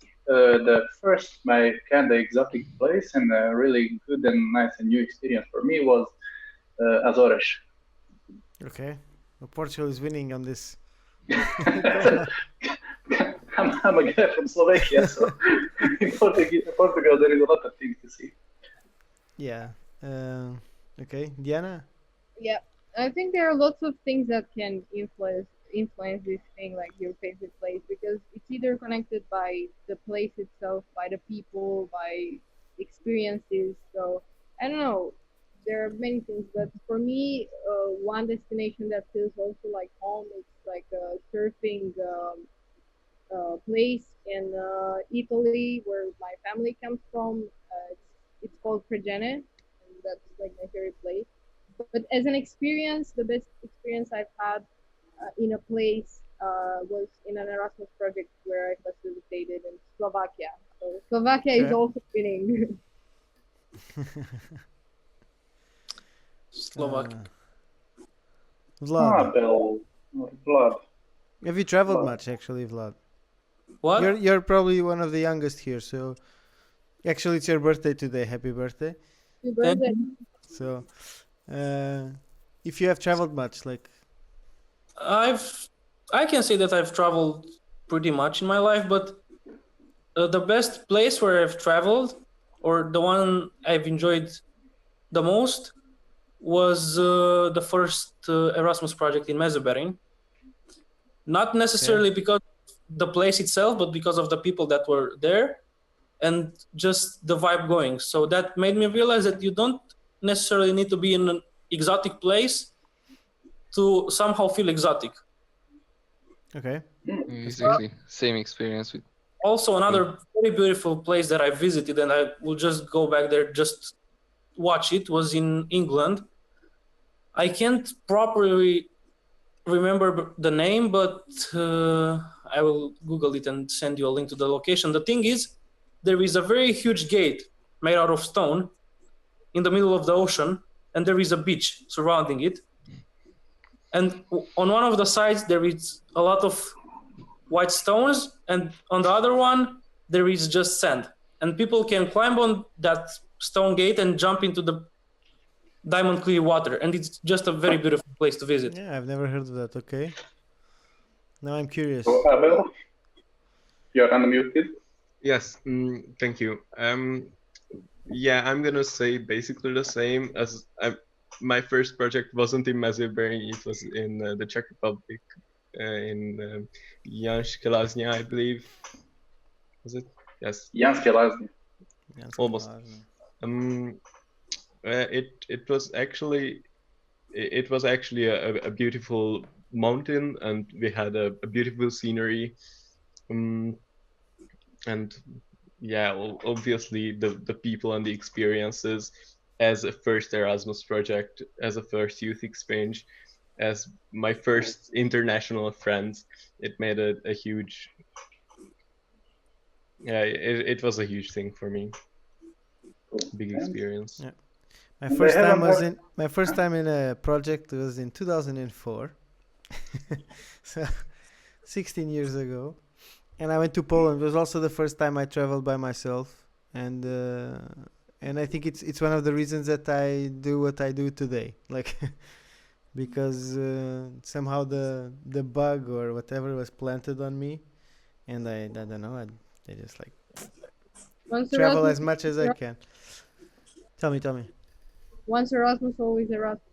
my kind of exotic place and a really good and nice and new experience for me was Azores. Okay. Well, Portugal is winning on this. I'm a guy from Slovakia, so in Portugal there is a lot of things to see. Yeah. Okay, Diana? Yeah, I think there are lots of things that can influence this thing, like your favorite place, because it's either connected by the place itself, by the people, by experiences. So I don't know. there are many things, but for me, one destination that feels also like home is like a surfing place in Italy, where my family comes from. It's called Pregene, and that's like my favorite place. But as an experience, the best experience I've had in a place was in an Erasmus project where I facilitated in Slovakia. So Slovakia is Okay. also winning. Slovakia. Vlad, Bill or Vlad. have you traveled Vlad. much actually, Vlad? What? You're probably one of the youngest here, so actually it's your birthday today. Happy birthday! Happy birthday. So, if you have traveled much, like I can say that I've traveled pretty much in my life, but the best place where I've traveled, or the one I've enjoyed the most, was the first Erasmus project in Mesoberin. Not necessarily because of the place itself, but because of the people that were there and just the vibe going. So that made me realize that you don't necessarily need to be in an exotic place to somehow feel exotic. okay, Exactly. Same experience with. Also, another very beautiful place that I visited, and I will just go back there just watch it, was in England. I can't properly remember the name, but I will Google it and send you a link to the location. The thing is, there is a very huge gate made out of stone in the middle of the ocean, and there is a beach surrounding it. And on one of the sides, there is a lot of white stones, and on the other one, there is just sand. And people can climb on that stone gate and jump into the diamond clear water, and it's just a very beautiful place to visit. yeah, I've never heard of that. Okay, now I'm curious. So Abel, you're unmuted. Yes, thank you. Yeah, I'm gonna say basically the same as my first project wasn't in Mesoberin, it was in the Czech Republic, in Janské Lázně, I believe. Was it? Yes. Janské Lázně. Almost. It was actually a beautiful mountain, and we had a beautiful scenery. And yeah, obviously the people and the experiences as a first Erasmus project, as a first youth exchange, as my first international friends, it made a huge, yeah, it was a huge thing for me. Big experience. Yeah. My first time in a project was in 2004. So 16 years ago. And I went to Poland. It was also the first time I traveled by myself, and I think it's one of the reasons that I do what I do today, like because somehow the bug or whatever was planted on me, and I don't know, I just like travel as much as I can. Tell me. Once Erasmus, always Erasmus.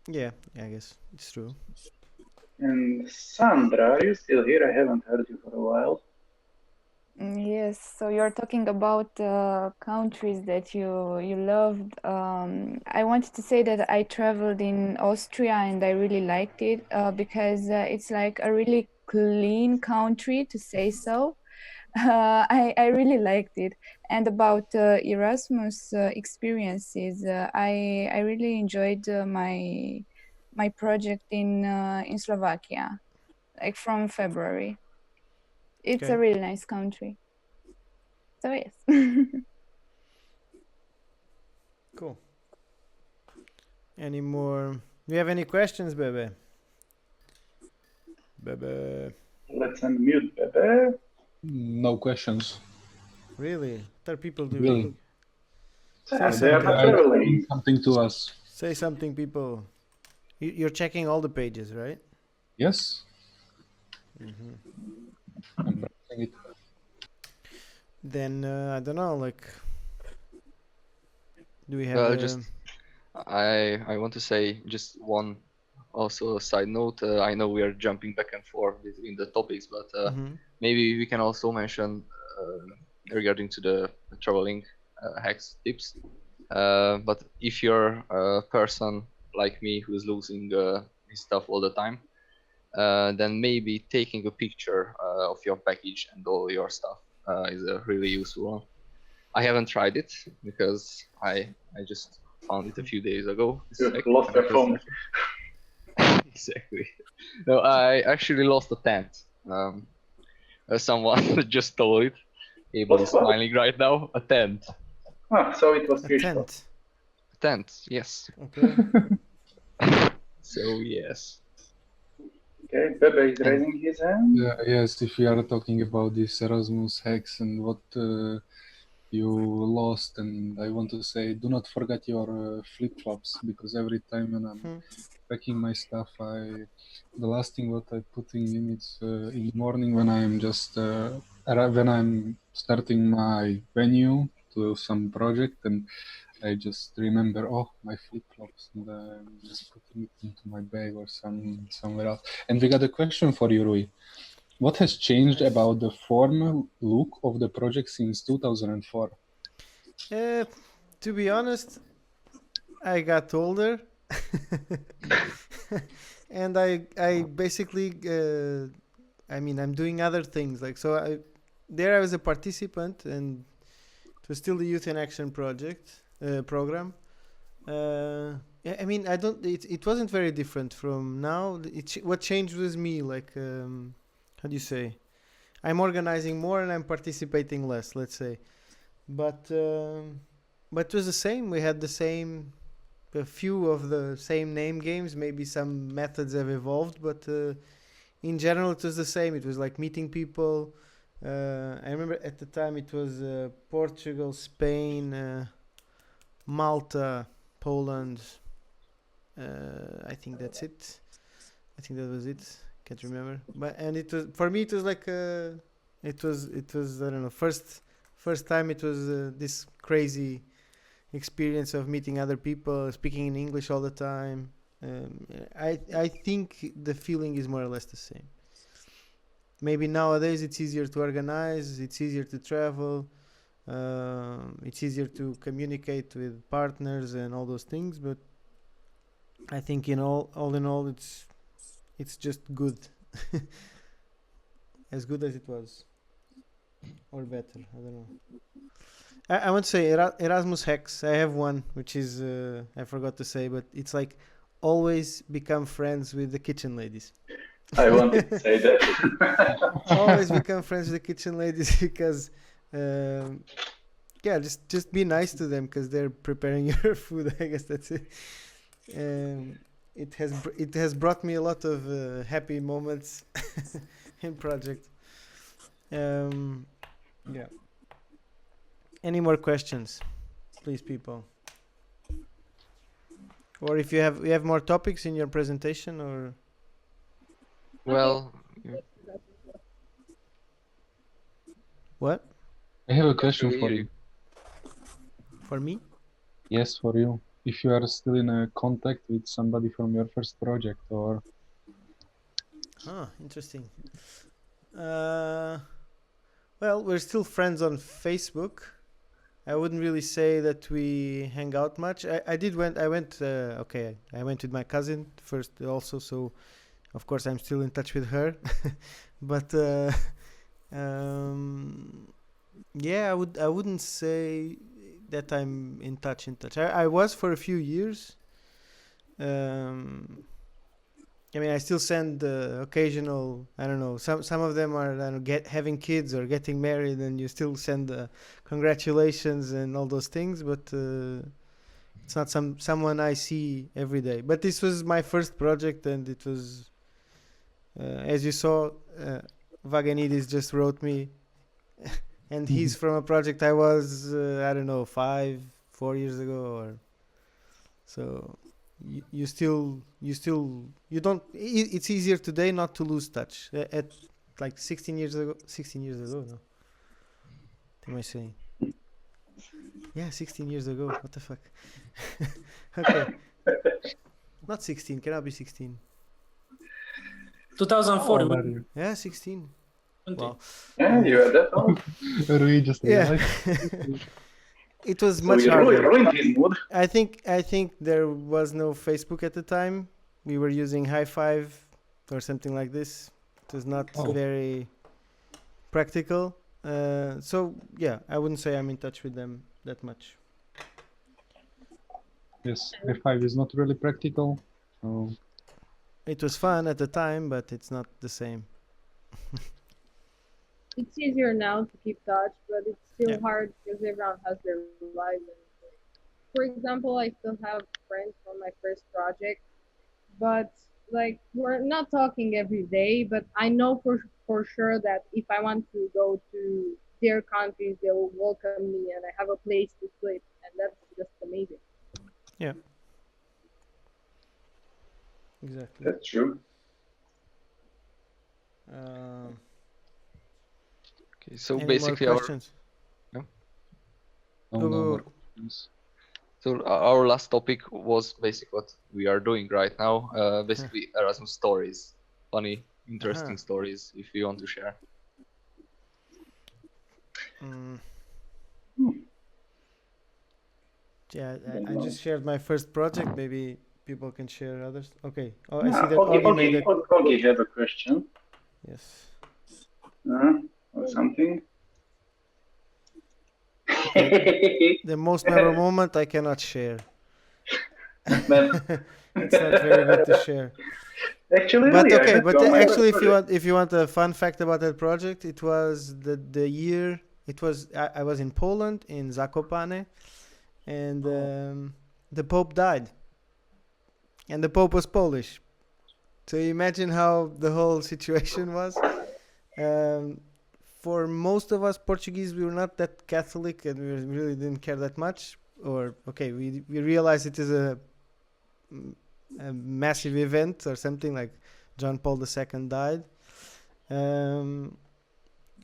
Yeah, I guess it's true. And Sandra, are you still here? I haven't heard you for a while. Yes, so you're talking about countries that you loved. I wanted to say that I traveled in Austria and I really liked it because it's like a really clean country, to say so. I really liked it. And about Erasmus experiences, I really enjoyed my project in Slovakia, like from February. It's a really nice country. So yes. Cool. Any more? Do you have any questions, Bebe? Let's unmute Bebe. No questions. Really? What are people doing? Really? They are not traveling. Something to us. Say something, people. You're checking all the pages, right? Yes. Mm-hmm. Then I don't know. Like, do we have? I want to say just one also side note. I know we are jumping back and forth between the topics, but maybe we can also mention regarding to the traveling hacks tips. But if you're a person like me who's losing his stuff all the time, then maybe taking a picture of your package and all your stuff is a really useful one. I haven't tried it because I just found it a few days ago. You lost your phone. Exactly. No, I actually lost a tent. Someone just stole it. Abel is smiling right now. A tent. So it was a tent. A tent, yes. Okay. So yes. Okay, Bebe is raising his hand. Yes, if we are talking about this Erasmus hacks and what you lost, and I want to say, do not forget your flip-flops, because every time when I'm packing my stuff, the last thing what I put in it's in the morning when I'm just when I'm starting my venue to some project, and I just remember, oh, my flip-flops, and I'm just putting it into my bag or somewhere else. And we got a question for you, Rui. What has changed about the formal look of the project since 2004? To be honest, I got older. And I basically, I'm doing other things. Like, so I was a participant, and it was still the Youth in Action program. It wasn't very different from now. What changed was me, like, how do you say? I'm organizing more and I'm participating less, let's say. But it was the same. We had a few of the same name games. Maybe some methods have evolved, but in general it was the same. It was like meeting people. I remember at the time it was Portugal, Spain, Malta, Poland. I think that's it. I think that was it. Can't remember. But it was, for me, it was like it was I don't know, first time it was this crazy experience of meeting other people, speaking in English all the time. I think the feeling is more or less the same. Maybe nowadays it's easier to organize, it's easier to travel, it's easier to communicate with partners and all those things, but I think all in all it's just good. As good as it was, or better, I don't know. I want to say Erasmus hacks. I have one which is I forgot to say, but it's like always become friends with the kitchen ladies. I wanted to say that. Always become friends with the kitchen ladies, because just be nice to them because they're preparing your food. I guess that's it. It has brought me a lot of happy moments in project. Yeah. Any more questions, please, people? Or if you have more topics in your presentation, or well, what? I have a question for you. For me? Yes, for you. If you are still in a contact with somebody from your first project, or interesting. Well, we're still friends on Facebook. I wouldn't really say that we hang out much. I went with my cousin first also, so of course I'm still in touch with her. But I wouldn't say that I'm in touch. I was for a few years. I still send occasional, I don't know, some of them are having kids or getting married, and you still send congratulations and all those things, but it's not someone I see every day. But this was my first project, and it was, as you saw, Vaganidis just wrote me, and he's from a project I was, 4 years ago, or so. It's easier today not to lose touch. At like 16 years ago, no. What am I saying? Yeah, 16 years ago. What the fuck? Okay. Not 16, cannot be 16. 2004. Yeah, 16. Wow. Yeah, you are that old. Rui just realized. It was So much you harder. ruined his mood. I think there was no Facebook at the time. We were using High Five or something like this. It was not very practical. So yeah, I wouldn't say I'm in touch with them that much. Yes, F5 is not really practical. So It was fun at the time, but it's not the same. It's easier now to keep touch, but it's still Yeah. hard because everyone has their lives. For example, I still have friends from my first project, but like we're not talking every day. But I know for sure that if I want to go to their countries, they will welcome me, and I have a place to sleep, and that's just amazing. Yeah. Exactly. That's true. Okay, so Any basically more our questions? no? no, Go, no go, more go. questions. So our last topic was basically what we are doing right now. Basically Erasmus stories, funny, interesting stories. If you want to share. Yeah, I just shared my first project. Maybe people can share others. Okay. Oh, I Yeah, see that Augie made a... Augie have a question. Yes. Or something. The most memorable moment I cannot share. But It's not very good to share. actually, But really, I okay, went but to my actually, first if you want a fun fact about that project, it was the year it was. I was in Poland in Zakopane, and the Pope died, and the Pope was Polish. So you imagine how the whole situation was. For most of us Portuguese, we were not that Catholic, and we really didn't care that much. Or okay, we realized it is a massive event or something, like John Paul II died.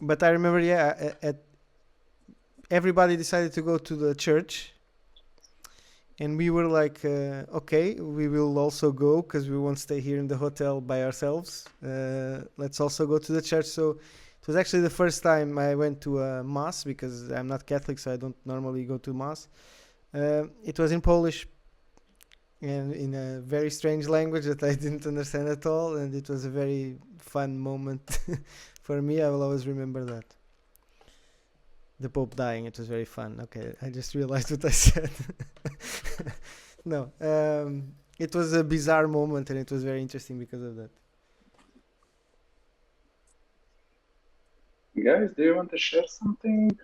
But I remember, everybody decided to go to the church, and we were like, okay, we will also go because we won't stay here in the hotel by ourselves. Let's also go to the church. So it was actually the first time I went to a mass, because I'm not Catholic, so I don't normally go to mass. It was in Polish, and in a very strange language that I didn't understand at all, and it was a very fun moment for me. I will always remember that. The Pope dying, it was very fun. Okay, I just realized what I said. No, it was a bizarre moment, and it was very interesting because of that. Guys, do you want to share something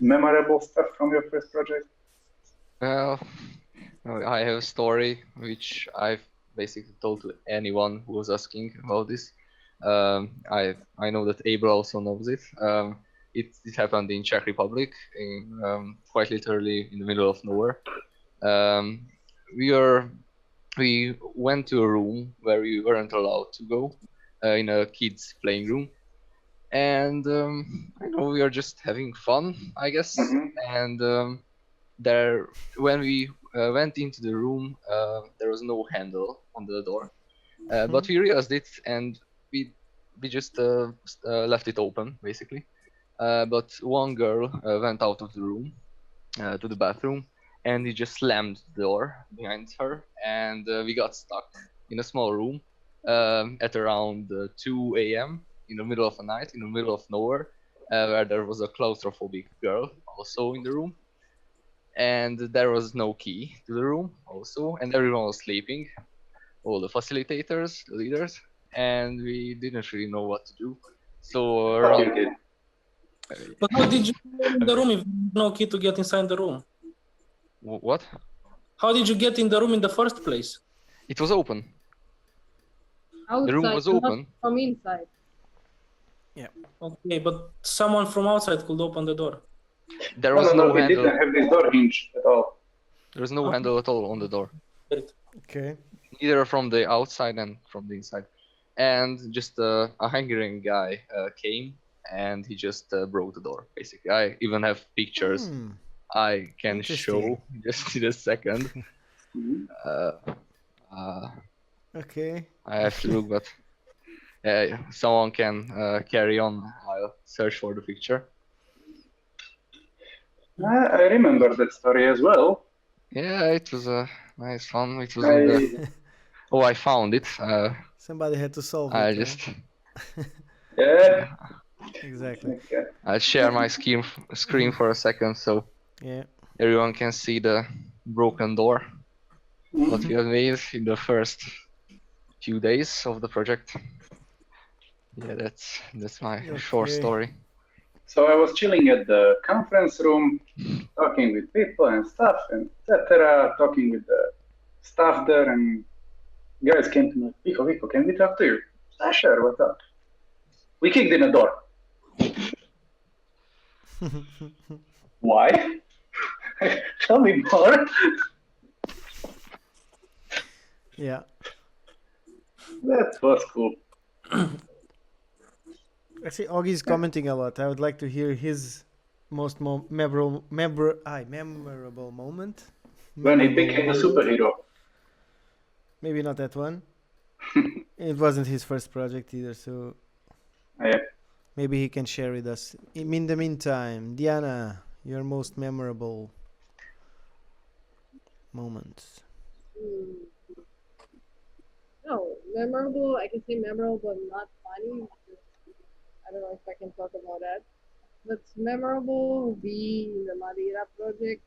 memorable stuff from your first project? I have a story which I've basically told to anyone who was asking about this. I know that Abel also knows it. It happened in Czech Republic, quite literally in the middle of nowhere. We went to a room where we weren't allowed to go, in a kids' playing room, and I know we are just having fun, I guess. And there, when we went into the room, there was no handle on the door, but we realized it, and we just left it open, basically. But one girl went out of the room to the bathroom, and he just slammed the door behind her, and we got stuck in a small room at around 2 a.m. in the middle of the night, in the middle of nowhere, where there was a claustrophobic girl also in the room, and there was no key to the room also, and everyone was sleeping, all the facilitators, the leaders, and we didn't really know what to do. So around... But how did you get in the room if no key to get inside the room? What? How did you get in the room in the first place? It was open. Outside, the room was open. From inside. Yeah. Okay, but someone from outside could open the door. There was no we handle. didn't have this door hinge at all. There was no handle at all on the door. Okay. Neither from the outside and from the inside. And just a Hungarian guy came, and he just broke the door, basically. I even have pictures I can show just in a second. Okay. I have to look, but someone can carry on. I'll search for the picture. I remember that story as well. Yeah, it was a nice one. It was in the... Oh, I found it. Somebody had to solve I it. just... Yeah. Exactly. I'll share my screen for a second so Yeah. everyone can see the broken door. What we have made in the first few days of the project. Yeah, that's my short story. So I was chilling at the conference room, talking with people and stuff, and etc. Talking with the staff there, and guys came to me, Vico, can we talk to you? Ah, sure, what's up? We kicked in a door. Why? Tell me more. Yeah. That was cool. Actually, Augie's commenting a lot. I would like to hear his most memorable moment. When he became a superhero. Maybe not that one. It wasn't his first project either, so maybe he can share with us. In the meantime, Diana, your most memorable moments. No, memorable. I can say memorable, but not funny. I don't know if I can talk about that. But memorable would be the Madeira project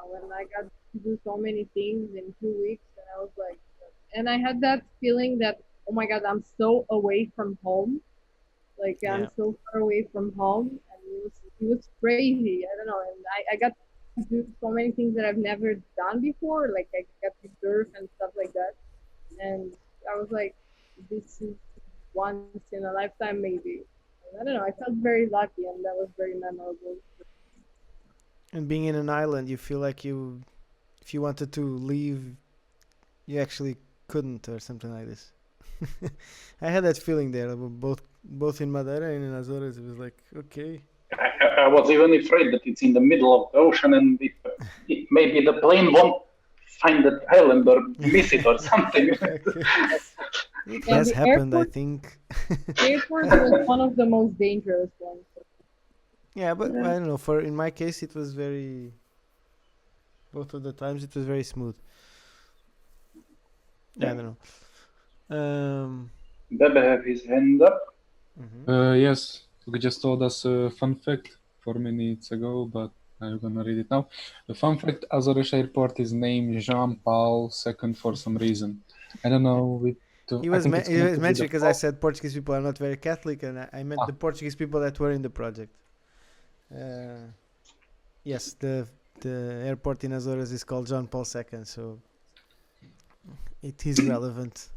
when I got to do so many things in 2 weeks, and I was like, and I had that feeling that, oh my God, I'm so away from home. Like I'm so far away from home, and it was crazy. I don't know, and I got to do so many things that I've never done before. Like I got to surf and stuff like that, and I was like, this is once in a lifetime maybe. I don't know. I felt very lucky, and that was very memorable. And being in an island, you feel like if you wanted to leave, you actually couldn't, or something like this. I had that feeling there, both in Madeira and in Azores. It was like, okay. I was even afraid that it's in the middle of the ocean, and maybe the plane won't find that island or miss it or something. It has happened, I think. The airport was one of the most dangerous ones. Yeah, but I don't know. In my case, it was both of the times it was very smooth. I don't know. Bebe have his hand up. Yes, you just told us a fun fact 4 minutes ago, but I'm gonna read it now. The fun fact: Azores Airport is named Jean Paul II for some reason. I don't know. He was mentioned because I said Portuguese people are not very Catholic, and I meant the Portuguese people that were in the project. Yes, the airport in Azores is called John Paul II, so it is relevant.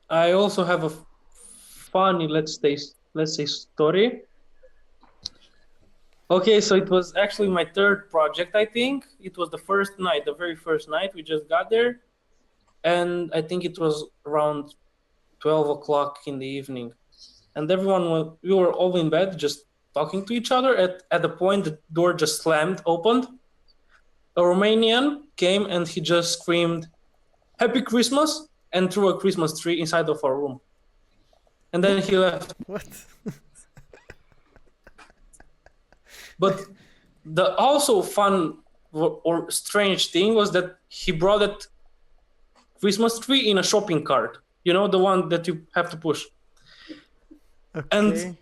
I also have a funny, let's say, story. Okay, so it was actually my third project, I think. It was the very first night we just got there. And I think it was around 12 o'clock in the evening. And we were all in bed, just talking to each other. At the point, the door just opened. A Romanian came and he just screamed, "Happy Christmas," and threw a Christmas tree inside of our room. And then he left. What? But the also fun or strange thing was that he brought that Christmas tree in a shopping cart. You know, the one that you have to push. Okay. And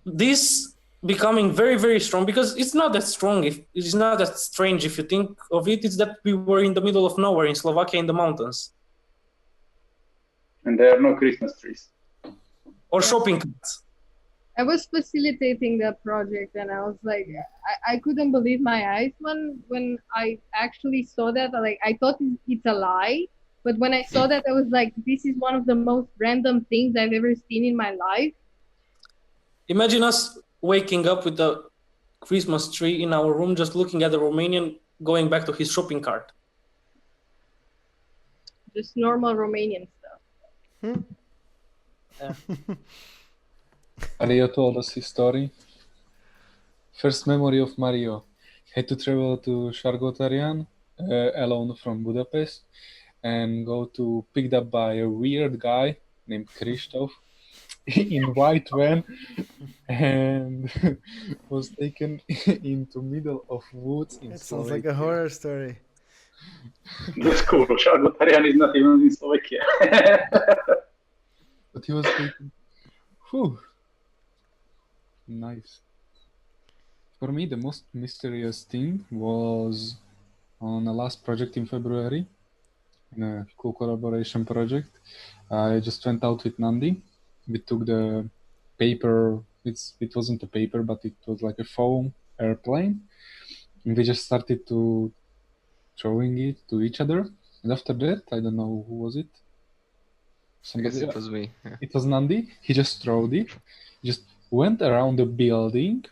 this becoming very, very strong, because it's not that strong. It's not that strange if you think of it. It's that we were in the middle of nowhere in Slovakia in the mountains. And there are no Christmas trees. Or shopping carts. I was facilitating that project, and I was like, I couldn't believe my eyes when I actually saw that. Like, I thought it's a lie, but when I saw that, I was like, this is one of the most random things I've ever seen in my life. Imagine us waking up with a Christmas tree in our room, just looking at the Romanian going back to his shopping cart. Just normal Romanian stuff. Yeah. Mario told us his story. First memory of Mario. Had to travel to Sargotarian alone from Budapest and go to picked up by a weird guy named Christoph. in white van and was taken into middle of woods in It sounds like Slovakia. a horror story. That's cool. Charlotte Ariane is not even in Slovakia. But he was taken. Whew. Nice. For me, the most mysterious thing was on the last project in February, in a cool collaboration project. I just went out with Nandi. We took the paper. It wasn't a paper, but it was like a foam airplane, and we just started to showing it to each other. And after that, I don't know who was it. I guess it was me. Yeah. It was Nandi. He just throwed it. He just went around the building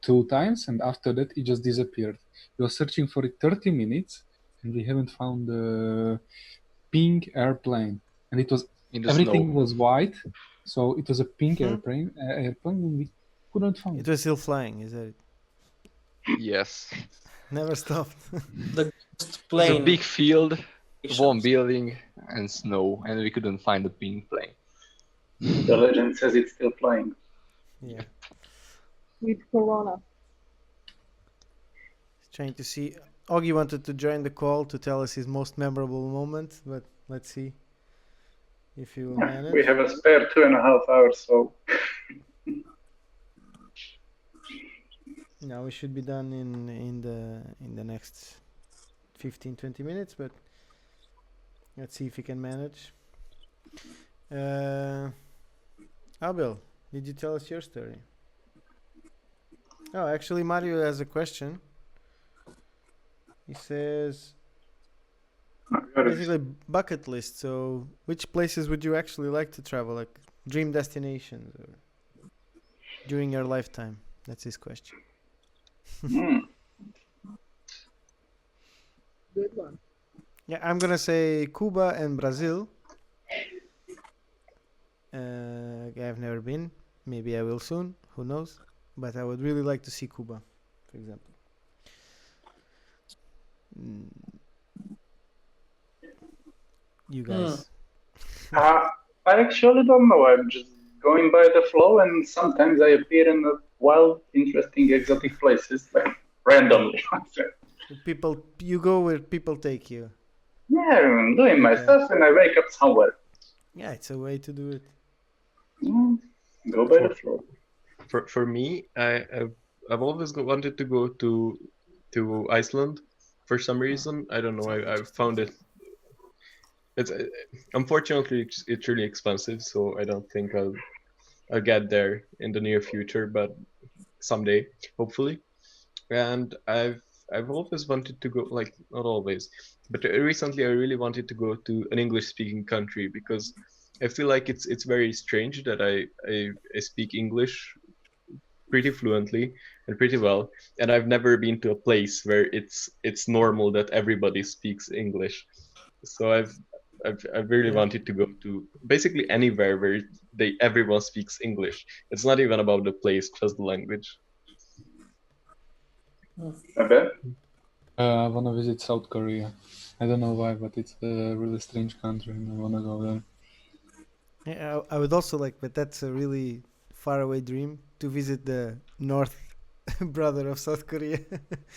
2 times, and after that, it just disappeared. We were searching for it 30 minutes, and we haven't found the pink airplane. And it was everything was white, so it was a pink airplane. And we couldn't find it. It was still flying, is that it? Yes. Never stopped. The plane. It's a big field, one building, and snow, and we couldn't find the pink plane. The legend says it's still flying. Yeah. With Corona. Trying to see. Augie wanted to join the call to tell us his most memorable moment, but let's see if he will manage. We have a spare 2.5 hours, so. No, we should be done in the next 15-20 minutes, but let's see if we can manage. Abel, did you tell us your story? Oh, actually, Mario has a question. He says, basically bucket list. So, which places would you actually like to travel, like dream destinations, or during your lifetime? That's his question. Good one. Yeah, I'm gonna say Cuba and Brazil. I've never been. Maybe I will soon. Who knows? But I would really like to see Cuba, for example. You guys? I actually don't know. I'm just going by the flow, and sometimes I appear in wild, interesting, exotic places, like randomly. You go where people take you. Yeah, I'm doing my stuff, and I wake up somewhere. Yeah, it's a way to do it. Go by the flow. For me, I've always wanted to go to Iceland for some reason. I don't know. I found it. It's unfortunately it's really expensive, so I don't think I'll get there in the near future, but someday, hopefully. And I've always wanted to go, like not always, but recently I really wanted to go to an English-speaking country because I feel like it's very strange that I speak English pretty fluently and pretty well, and I've never been to a place where it's normal that everybody speaks English. So I've really wanted to go to basically anywhere where everyone speaks English. It's not even about the place, just the language. I want to visit South Korea. I don't know why, but it's a really strange country and I want to go there. Yeah, I would also like, but that's a really faraway dream, to visit the north brother of South Korea.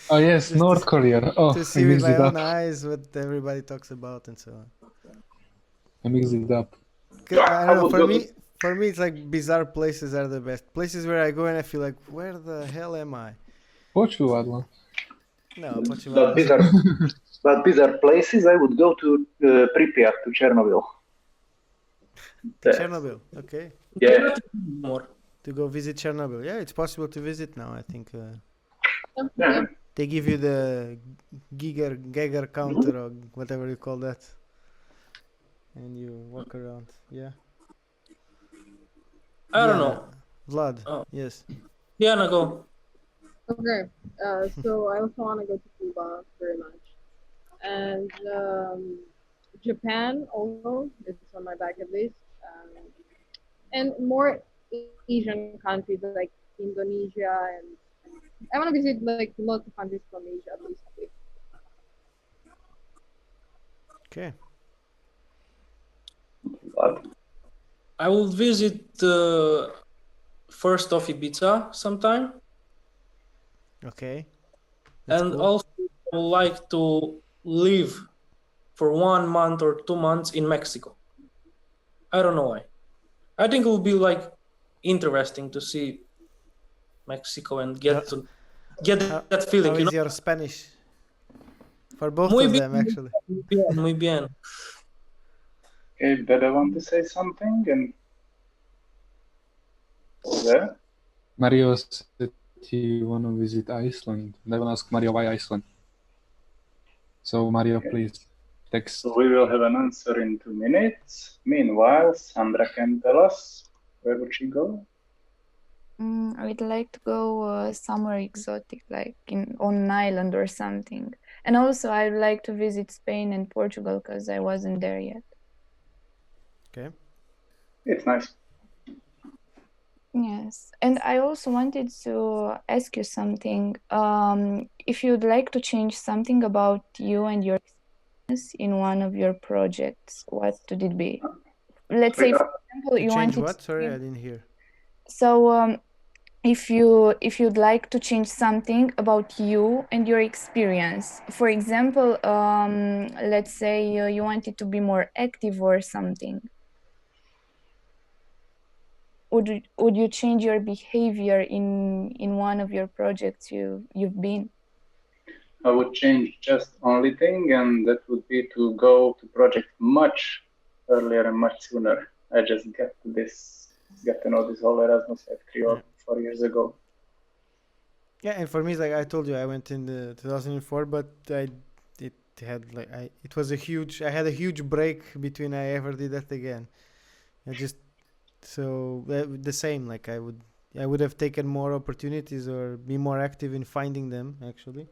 Oh yes, North Korea. Oh, to see with my own eyes what everybody talks about and so on. I mixed it up. I don't know, for me it's like bizarre places are the best. Places where I go and I feel like, where the hell am I? Portugal. No, Portugal. But bizarre places, I would go to Pripyat, to Chernobyl. Chernobyl, okay. Yeah. To go visit Chernobyl. Yeah, it's possible to visit now, I think. Yeah. They give you the Geiger counter or whatever you call that. And you walk around. Yeah. I don't know. Vlad, yes. Diana, go. Okay, so I also want to go to Cuba very much. And Japan also, it's on my bucket list. And more Asian countries like Indonesia, and I want to visit like lots of countries from Asia at least. Okay. I will visit first of Ibiza sometime. Okay. That's and cool. also I would like to live for 1 month or 2 months in Mexico. I don't know why. I think it will be like interesting to see Mexico and get that feeling. How You is know? your Spanish? For both Muy of bien, them, actually. muy bien. Okay, Beda want to say something? And there? Mario said he want to visit Iceland. And I will ask Mario why Iceland. So Mario, please text. So we will have an answer in 2 minutes. Meanwhile, Sandra can tell us where would she go? I would like to go somewhere exotic, like on an island or something. And also, I'd like to visit Spain and Portugal because I wasn't there yet. Okay. It's nice. Yes, and I also wanted to ask you something. If you'd like to change something about you and your experience in one of your projects, what would it be? Let's say, for example, you change wanted what? Sorry, I didn't hear. So, if you'd like to change something about you and your experience, for example, let's say you wanted to be more active or something, would you change your behavior in one of your projects you've been? I would change just only thing, and that would be to go to project much earlier and much sooner. I just get to know this whole Erasmus KA2 4 years ago. Yeah, and for me, it's like I told you, I went in the 2004, but it was a huge. I had a huge break between I ever did that again. The same. Like I would have taken more opportunities or be more active in finding them actually,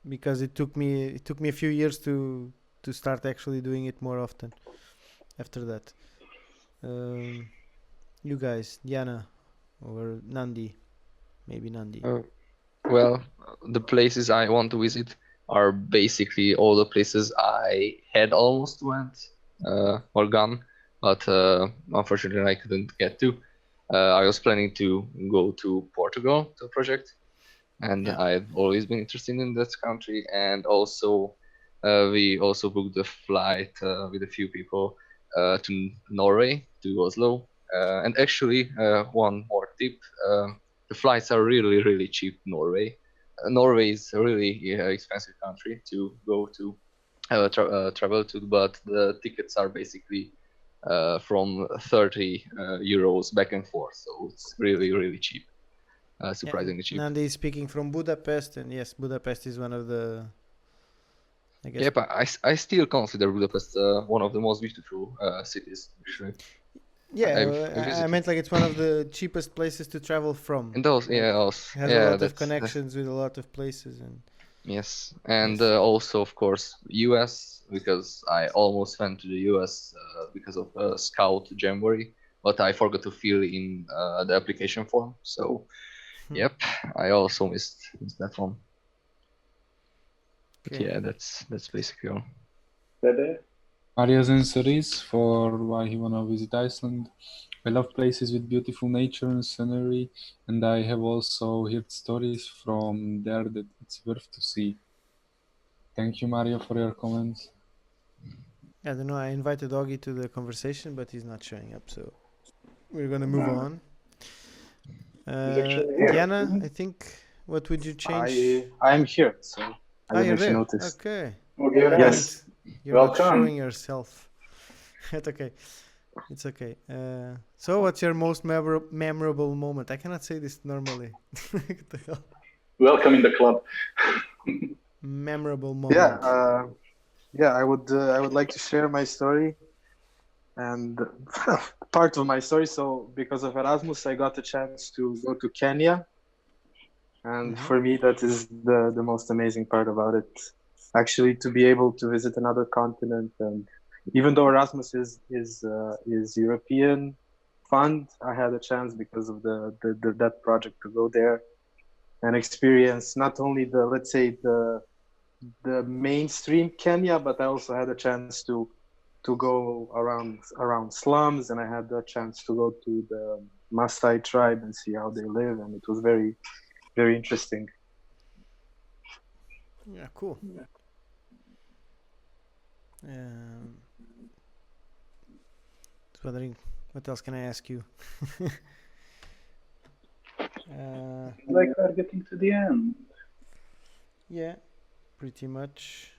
because it took me a few years to start actually doing it more often. After that, you guys, Diana or Nandi. Maybe Nandi. Well, the places I want to visit are basically all the places I had almost went or gone, but unfortunately I couldn't get to. I was planning to go to Portugal to a project, and I've always been interested in that country. And also, we also booked a flight with a few people to Norway, to Oslo. And actually, one more tip. The flights are really, really cheap in Norway. Norway is a really expensive country to go to travel to, but the tickets are basically from 30 euros back and forth. So it's really, really cheap. Surprisingly cheap. Nandi is speaking from Budapest, and yes, Budapest is one of the. I guess. Yeah, but I still consider Budapest one of the most beautiful cities, actually. Yeah, I meant like it's one of the cheapest places to travel from. And those, like, has a lot of connections with a lot of places, and yes, and also of course US, because I almost went to the US because of Scout Jamboree, but I forgot to fill in the application form. So, yep, I also missed that one. But yeah, that's basically all. Mario's answer is for why he wanna visit Iceland. I love places with beautiful nature and scenery, and I have also heard stories from there that it's worth to see. Thank you, Mario, for your comments. I don't know. I invited Augie to the conversation, but he's not showing up, so we're gonna move on. Diana, I think. What would you change? I'm here, so I don't know if you noticed. Okay. Yes. You're not showing yourself. It's okay. It's okay. So, what's your most memorable moment? I cannot say this normally. Welcome in the club. Memorable moment. Yeah. I would like to share my story, and part of my story. So, because of Erasmus, I got a chance to go to Kenya, and for me, that is the most amazing part about it. Actually, to be able to visit another continent, and even though Erasmus is European fund, I had a chance because of that project to go there and experience not only the mainstream Kenya, but I also had a chance to to go around slums, and I had the chance to go to the Maasai tribe and see how they live, and it was very, very interesting. Yeah, cool. Wondering, what else can I ask you? Like we're getting to the end. Yeah, pretty much.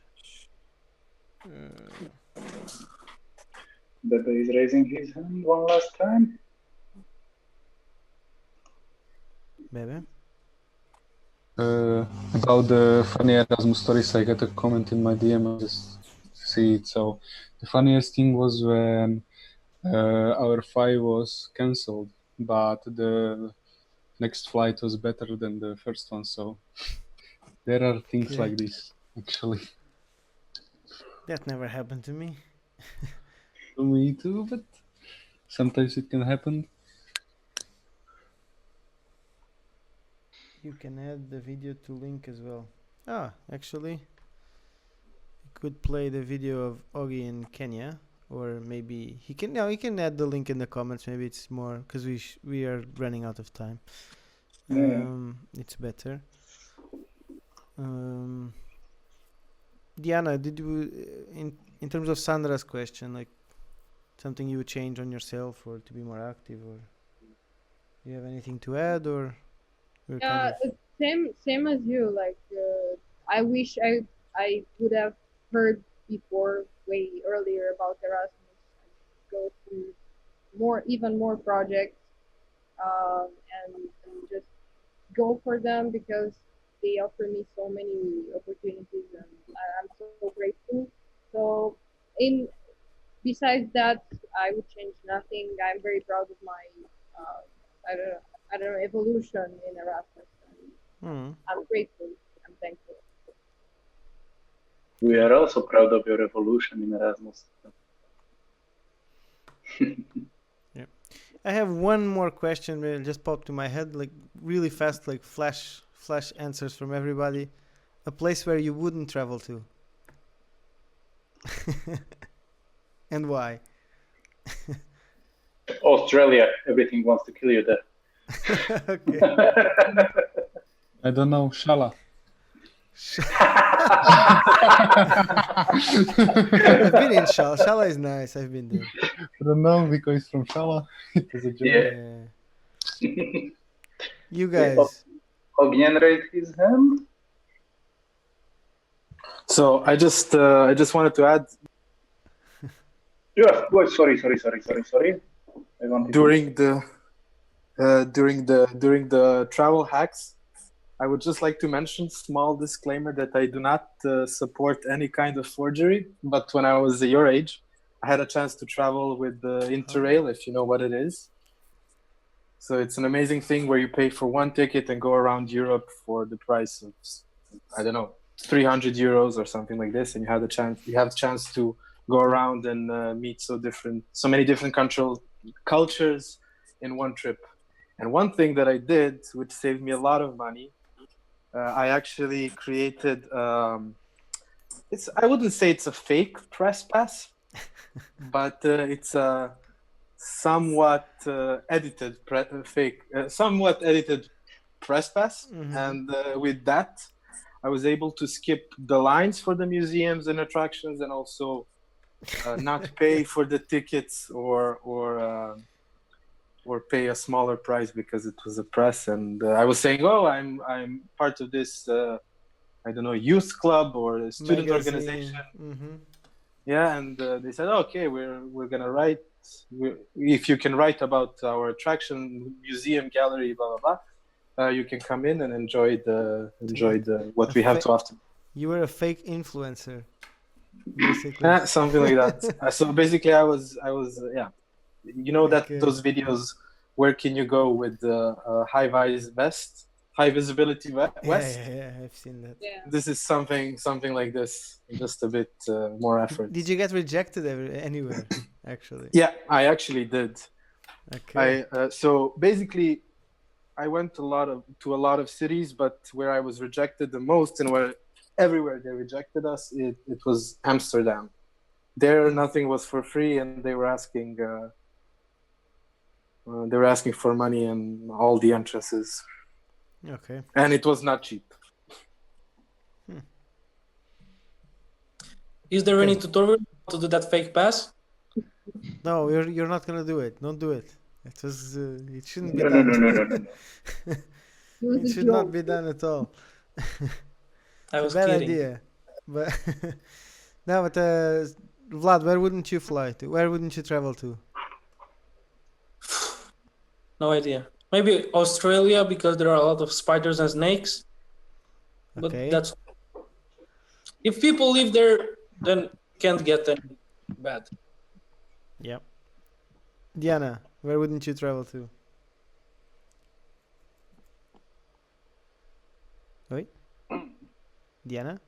Bebe is raising his hand one last time. Bebe? About the funny Erasmus stories, I got a comment in my DM. I just see it. So the funniest thing was when our flight was cancelled, but the next flight was better than the first one. So there are things like this, actually. That never happened to me. To me too, but sometimes it can happen. You can add the video to link as well. Actually, you could play the video of Ogi in Kenya, or maybe he can. No, he can add the link in the comments. Maybe it's more because we are running out of time. It's better. Diana, did you in terms of Sandra's question, like something you would change on yourself or to be more active, or do you have anything to add, or? Yeah, same as you. Like, I wish I would have heard before, way earlier, about Erasmus. Go through even more projects, and just go for them, because they offer me so many opportunities, and I'm so grateful. So, besides that, I would change nothing. I'm very proud of my I don't know, evolution in Erasmus. I'm grateful. I'm thankful. We are also proud of your evolution in Erasmus. Yeah, I have one more question that just popped to my head, like really fast, like flash answers from everybody. A place where you wouldn't travel to, and why? Australia. Everything wants to kill you there. Okay. I don't know, Shala. I've been in Shala. Shala is nice. I've been there. I don't know, because it's from Shala. It was a joke. Yeah. You guys. Ognian raised his hand. So I just wanted to add. Yeah. Oh, sorry. During the travel hacks, I would just like to mention, small disclaimer, that I do not support any kind of forgery. But when I was your age, I had a chance to travel with the Interrail, if you know what it is. So it's an amazing thing where you pay for one ticket and go around Europe for the price of, I don't know, 300 euros or something like this, and you have the chance to go around and meet so many different cultures in one trip. And one thing that I did, which saved me a lot of money, I actually created. I wouldn't say it's a fake press pass, but it's a somewhat edited press pass, and with that, I was able to skip the lines for the museums and attractions, and also not pay for the tickets or pay a smaller price because it was a press. And I was saying, I'm part of this I don't know, youth club or a student organization. Yeah, and they said, okay, we're gonna write. If you can write about our attraction, museum, gallery, blah blah blah, you can come in and enjoy what we have to offer. You were a fake influencer, basically. Something like that. So basically, I was yeah. You know that those videos, where can you go with the high visibility vest? Yeah, I've seen that. Yeah. This is something like this, just a bit more effort. Did you get rejected anywhere, actually? Yeah, I actually did. Okay. So basically, I went to a lot of cities, but where I was rejected the most, and where everywhere they rejected us, it was Amsterdam. there nothing was for free, and they were asking for money in all the entrances, Okay. and it was not cheap. Is there any tutorial to do that fake pass? No, you're not gonna do it. Don't do it. It was. It shouldn't be No, done. no. It should not be done at all. I was Bad kidding. idea. But no, but Vlad, where wouldn't you fly to? Where wouldn't you travel to? No idea. Maybe Australia because there are a lot of spiders and snakes. But Okay. that's if people live there, then can't get any bad. Yep. Diana, where wouldn't you travel to? Wait. Diana?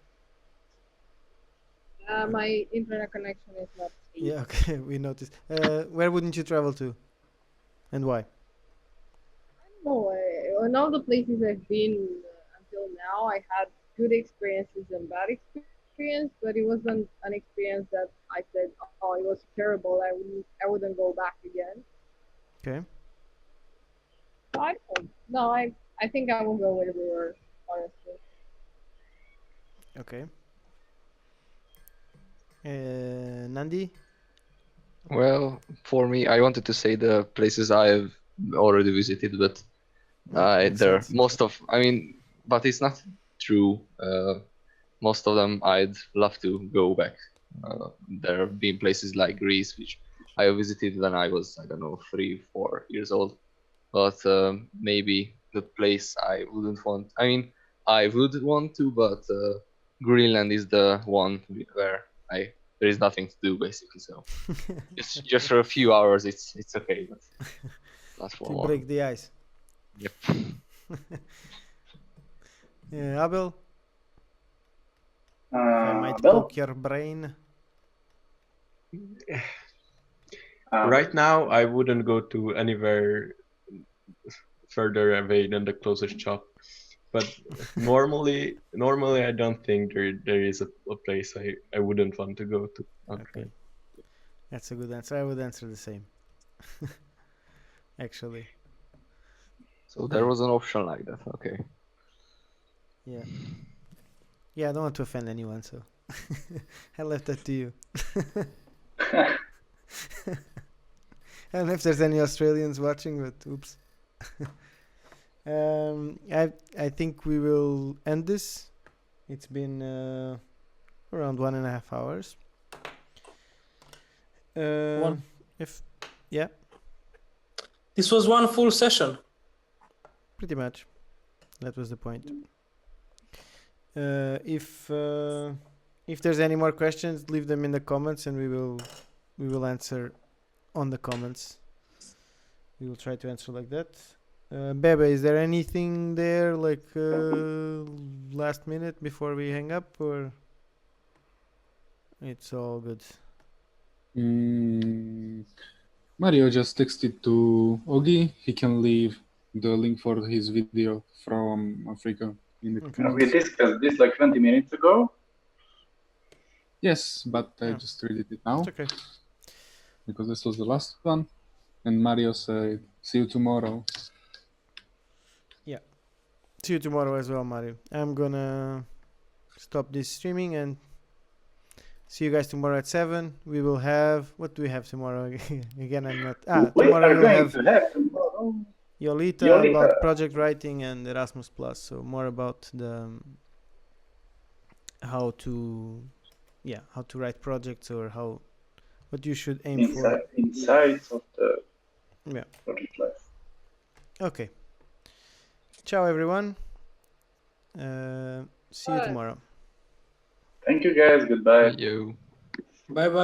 My internet connection is not. Yeah, okay, we noticed. Where wouldn't you travel to? And why? No, in all the places I've been until now, I had good experiences and bad experience, but it wasn't an experience that I said, "Oh, it was terrible. I wouldn't go back again." Okay. I don't know. I think I will go everywhere, honestly. Okay. Nandi? Well, for me, I wanted to say the places I have already visited, but makes there sense. most of, I mean, but it's not true. Most of them I'd love to go back. There have been places like Greece, which I visited when I was, I don't know, 3-4 years old. But maybe the place I wouldn't want. I mean, I would want to, but Greenland is the one where there is nothing to do basically. So just for a few hours, it's okay, but not for To more. break the ice. Yep. Abel? If I might poke your brain. Right now, I wouldn't go to anywhere further away than the closest shop. But normally I don't think there is a place I wouldn't want to go to. Okay. That's a good answer. I would answer the same. Actually. So there was an option like that. Okay. Yeah. Yeah, I don't want to offend anyone, so I left that to you. I don't know if there's any Australians watching, but oops. I think we will end this. It's been around 1.5 hours. This was one full session. Pretty much. That was the point. If there's any more questions, leave them in the comments, and we will answer on the comments. We will try to answer like that. Bebe, is there anything there like last minute before we hang up, or it's all good? Mario just texted to Ogi. He can leave the link for his video from Africa in the comments. We discussed this like 20 minutes ago. Yes, but I just read it now. It's okay. Because this was the last one. And Mario said, see you tomorrow. Yeah. See you tomorrow as well, Mario. I'm gonna stop this streaming and see you guys tomorrow at 7. We will have... What do we have tomorrow? Again, I'm not... tomorrow we'll have tomorrow Yolita about project writing and Erasmus Plus. So more about the... how to write projects, or what you should aim for. Insights of the project life. Okay. Ciao, everyone. See you tomorrow. Thank you, guys. Goodbye. You. Bye bye.